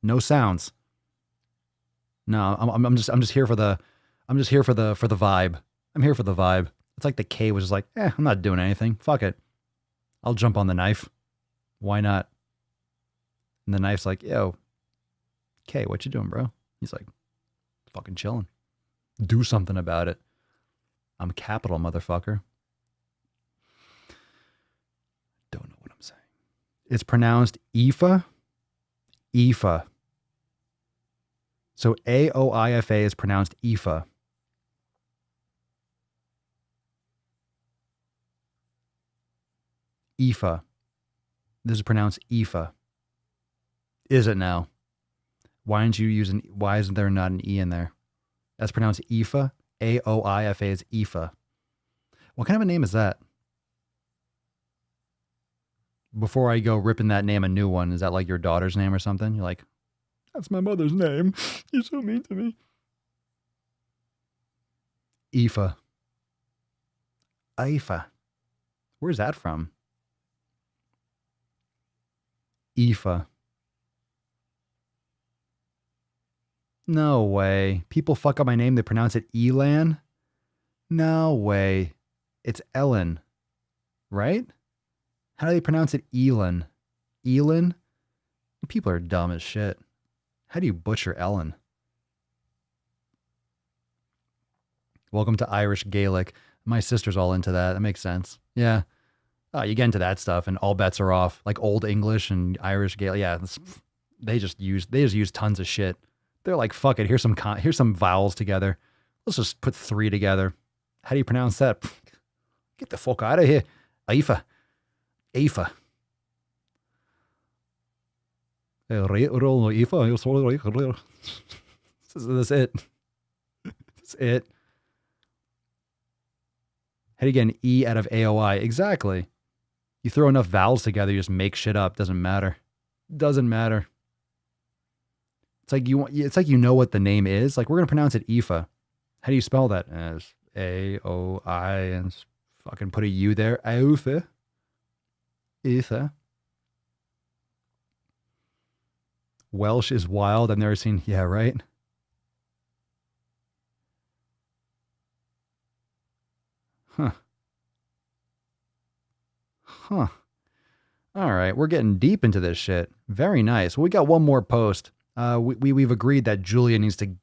[SPEAKER 2] No sounds. No, I'm just here for the vibe. I'm here for the vibe. It's like the K was just like, I'm not doing anything. Fuck it. I'll jump on the knife. Why not? And the knife's like, yo, K, what you doing, bro? He's like, fucking chilling. Do something about it. I'm capital, motherfucker. Don't know what I'm saying. It's pronounced Aoifa. Aoifa. So Aoifa is pronounced Aoifa. Aoifa. This is pronounced Aoifa. Is it now? Why isn't there not an E in there? That's pronounced Aoifa. Aoifa is Aoifa. What kind of a name is that? Before I go ripping that name a new one, is that like your daughter's name or something? You're like, that's my mother's name. You're so mean to me. Aoife. Aoife. Where's that from? Aoife. No way. People fuck up my name. They pronounce it Elan. No way. It's Ellen. Right? How do they pronounce it Elon? Elon? People are dumb as shit. How do you butcher Ellen? Welcome to Irish Gaelic. My sister's all into that. That makes sense. Yeah. Oh, you get into that stuff and all bets are off. Like Old English and Irish Gaelic. Yeah. They just use tons of shit. They're like, fuck it. Here's some vowels together. Let's just put 3 together. How do you pronounce that? Get the fuck out of here. Aoife. Aoife. That's it. That's it. How do you get an E out of AOI? Exactly. You throw enough vowels together, you just make shit up. Doesn't matter. Doesn't matter. It's like you know what the name is. Like, we're gonna pronounce it Aoife. How do you spell that? As A-O-I and fucking put a U there. Aoife. Aoife. Welsh is wild. I've never seen. Yeah, right. Huh. Huh. All right, we're getting deep into this shit. Very nice. Well, we got one more post. We've agreed that Julia needs to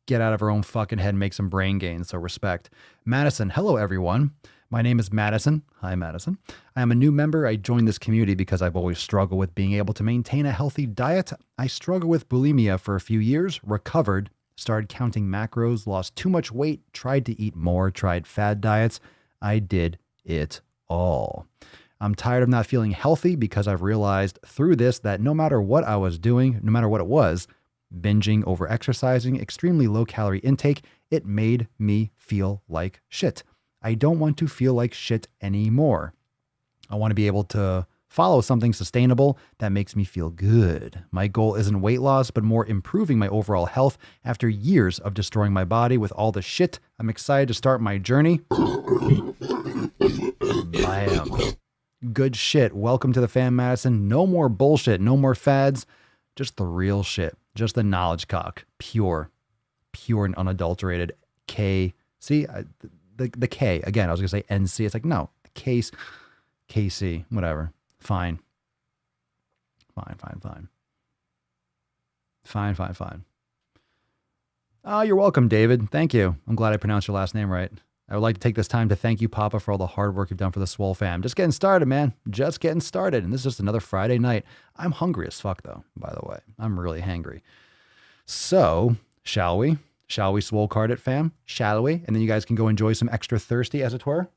[SPEAKER 2] get out of her own fucking head and make some brain gains, so respect. Madison, hello everyone. My name is Madison. Hi, Madison. I am a new member. I joined this community because I've always struggled with being able to maintain a healthy diet. I struggled with bulimia for a few years, recovered, started counting macros, lost too much weight, tried to eat more, tried fad diets. I did it all. I'm tired of not feeling healthy because I've realized through this that no matter what I was doing, no matter what it was, binging, over exercising, extremely low calorie intake, it made me feel like shit. I don't want to feel like shit anymore. I want to be able to follow something sustainable that makes me feel good. My goal isn't weight loss, but more improving my overall health after years of destroying my body with all the shit. I'm excited to start my journey. Bam. Good shit. Welcome to the fam, Madison. No more bullshit. No more fads. Just the real shit. Just the knowledge cock. Pure and unadulterated. K. See, the K. Again, I was going to say NC. It's like, no. The case. KC. Whatever. Fine. Oh, you're welcome, David. Thank you. I'm glad I pronounced your last name right. I would like to take this time to thank you, Papa, for all the hard work you've done for the Swole fam. Just getting started, man. Just getting started. And this is just another Friday night. I'm hungry as fuck, though, by the way. I'm really hangry. So, shall we? Shall we Swole card it, fam? Shall we? And then you guys can go enjoy some extra thirsty, as it were.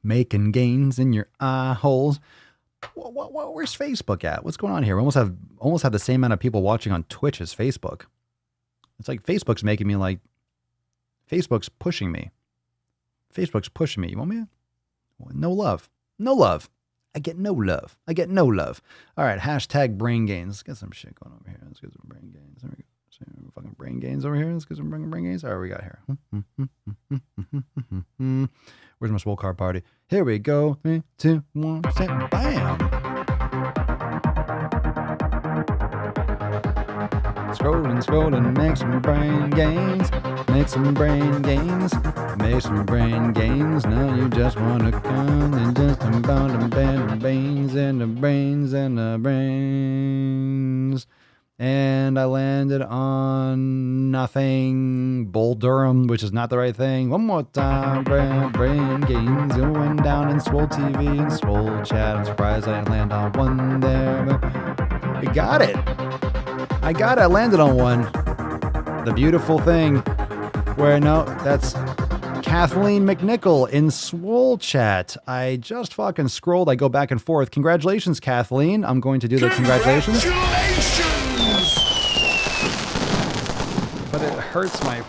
[SPEAKER 2] Making gains in your eye holes. Where's Facebook at? What's going on here? We almost have the same amount of people watching on Twitch as Facebook. It's like Facebook's making me like, Facebook's pushing me. Facebook's pushing me. You want me? No love. No love. I get no love. All right. Hashtag brain gains. Let's get some shit going over here. Let's get some brain gains. There we go. Some fucking brain gains over here. Let's get some brain gains. All right, we got here. Where's my Swole card party? Here we go. 3, 2, 1, set. Bam. Scrolling, make some brain gains. Make some brain gains. Now you just want to come and just about the brains and the brains. And I landed on nothing. Bull Durham, which is not the right thing. One more time. Brain gains going down in Swole TV and Swole chat. I'm surprised I didn't land on one there, but I got it. I landed on one. The beautiful thing where, no, that's Kathleen McNichol in Swole chat. I just fucking scrolled. I go back and forth. Congratulations, Kathleen. I'm going to do the congratulations. But it hurts my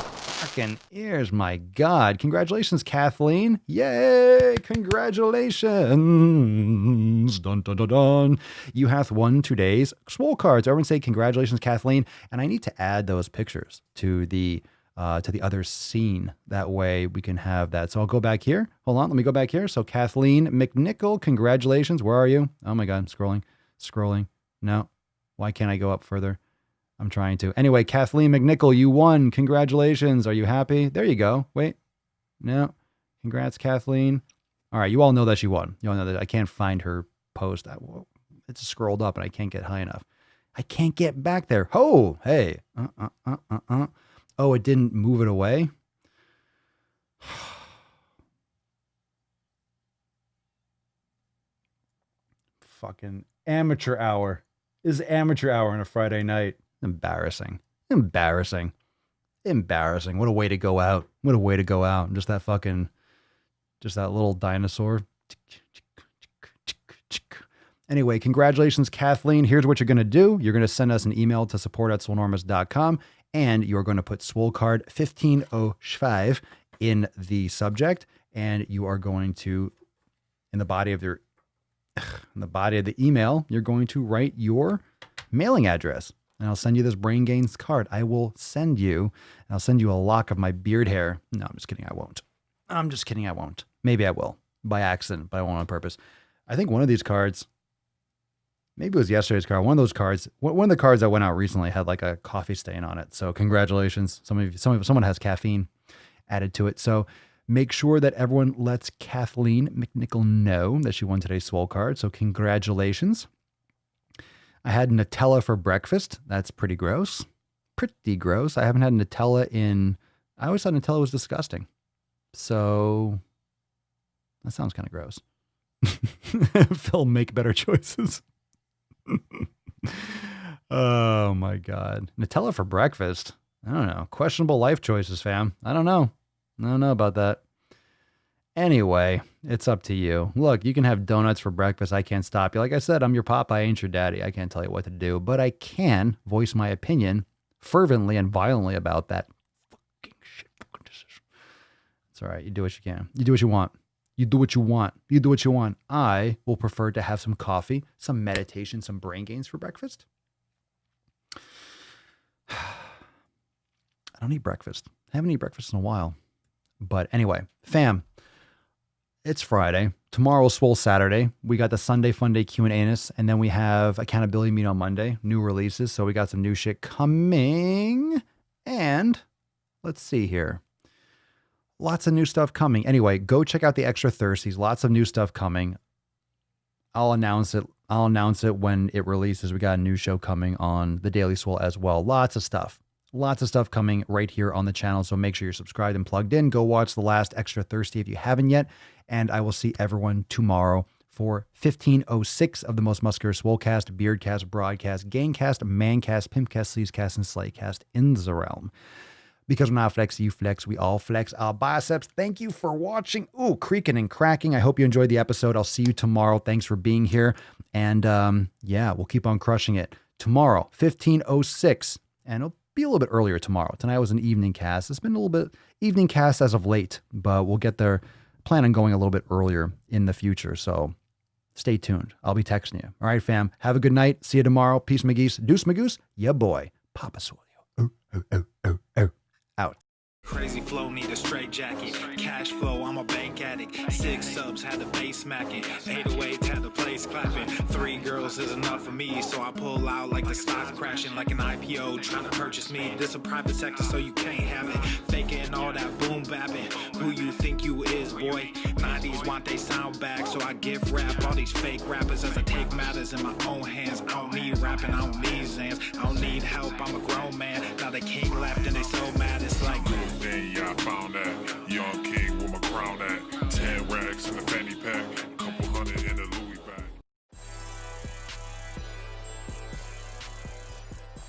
[SPEAKER 2] fucking ears. My God. Congratulations, Kathleen. Yay. Congratulations. Dun, dun, dun, dun. You hath won today's Swole cards. Everyone say congratulations, Kathleen. And I need to add those pictures to the other scene. That way we can have that. So I'll go back here. Hold on. Let me go back here. So Kathleen McNichol, congratulations. Where are you? Oh my God. I'm scrolling. No. Why can't I go up further? I'm trying to. Anyway, Kathleen McNichol, you won. Congratulations. Are you happy? There you go. Wait. No. Congrats, Kathleen. All right. You all know that she won. You all know that I can't find her post. It's scrolled up and I can't get high enough. I can't get back there. Oh, hey. Oh, it didn't move it away. Fucking amateur hour. This is amateur hour on a Friday night. Embarrassing. What a way to go out. Just that little dinosaur. Anyway, congratulations, Kathleen. Here's what you're going to do. You're going to send us an email to support@swolenormous.com, and you're going to put Swole card 1505 in the subject, and you are going to, in the body of the email, you're going to write your mailing address. And I'll send you this Brain Gains card. I'll send you a lock of my beard hair. No, I'm just kidding. I won't. Maybe I will by accident, but I won't on purpose. I think one of these cards, maybe it was yesterday's card. One of those cards, one of the cards that went out recently had like a coffee stain on it. So congratulations. Someone has caffeine added to it. So make sure that everyone lets Kathleen McNichol know that she won today's Swole card. So congratulations. I had Nutella for breakfast. That's pretty gross. I haven't had Nutella I always thought Nutella was disgusting. So that sounds kind of gross. Phil, make better choices. Oh my God. Nutella for breakfast. I don't know. Questionable life choices, fam. I don't know about that. Anyway, it's up to you. Look, you can have donuts for breakfast. I can't stop you. Like I said, I'm your papa. I ain't your daddy. I can't tell you what to do, but I can voice my opinion fervently and violently about that fucking shit. It's all right. You do what you can. You do what you want. I will prefer to have some coffee, some meditation, some brain gains for breakfast. I don't eat breakfast. I haven't eaten breakfast in a while. But anyway, fam, it's Friday. Tomorrow's Swole Saturday. We got the Sunday Fun Day Q&A-ness, and then we have accountability meet on Monday, new releases. So we got some new shit coming. And let's see here. Lots of new stuff coming. Anyway, go check out the Extra Thirsties. Lots of new stuff coming. I'll announce it when it releases. We got a new show coming on the Daily Swole as well. Lots of stuff coming right here on the channel. So make sure you're subscribed and plugged in. Go watch the last Extra Thirsty if you haven't yet. And I will see everyone tomorrow for 1506 of the Most Muscular Swolecast, Beardcast, Broadcast, Gangcast, Mancast, Pimpcast, Sleazecast, and Slaycast in the realm. Because when I flex, you flex, we all flex our biceps. Thank you for watching. Ooh, creaking and cracking. I hope you enjoyed the episode. I'll see you tomorrow. Thanks for being here. And yeah, we'll keep on crushing it. Tomorrow, 1506. And it'll be a little bit earlier tomorrow. Tonight was an evening cast. It's been a little bit evening cast as of late, but we'll get there. Plan on going a little bit earlier in the future. So stay tuned. I'll be texting you. All right, fam. Have a good night. See you tomorrow. Peace, McGeese. Deuce, Magoose. Yeah, boy. Papa Swole. Out.
[SPEAKER 1] Crazy flow, need a straight jacket. Cash flow, I'm a bank addict. 6 subs, had the bass smacking. 808, had the place clapping. 3 girls is enough for me, so I pull out like the stock crashing. Like an IPO, trying to purchase me. This a private sector, so you can't have it. Faking all that boom bapping. Who you think you is, boy? 90s want they sound back, so I give rap all these fake rappers as I take matters in my own hands. I don't need rapping, I don't need Zans. I don't need help, I'm a grown man. Now they can't laugh and they so mad.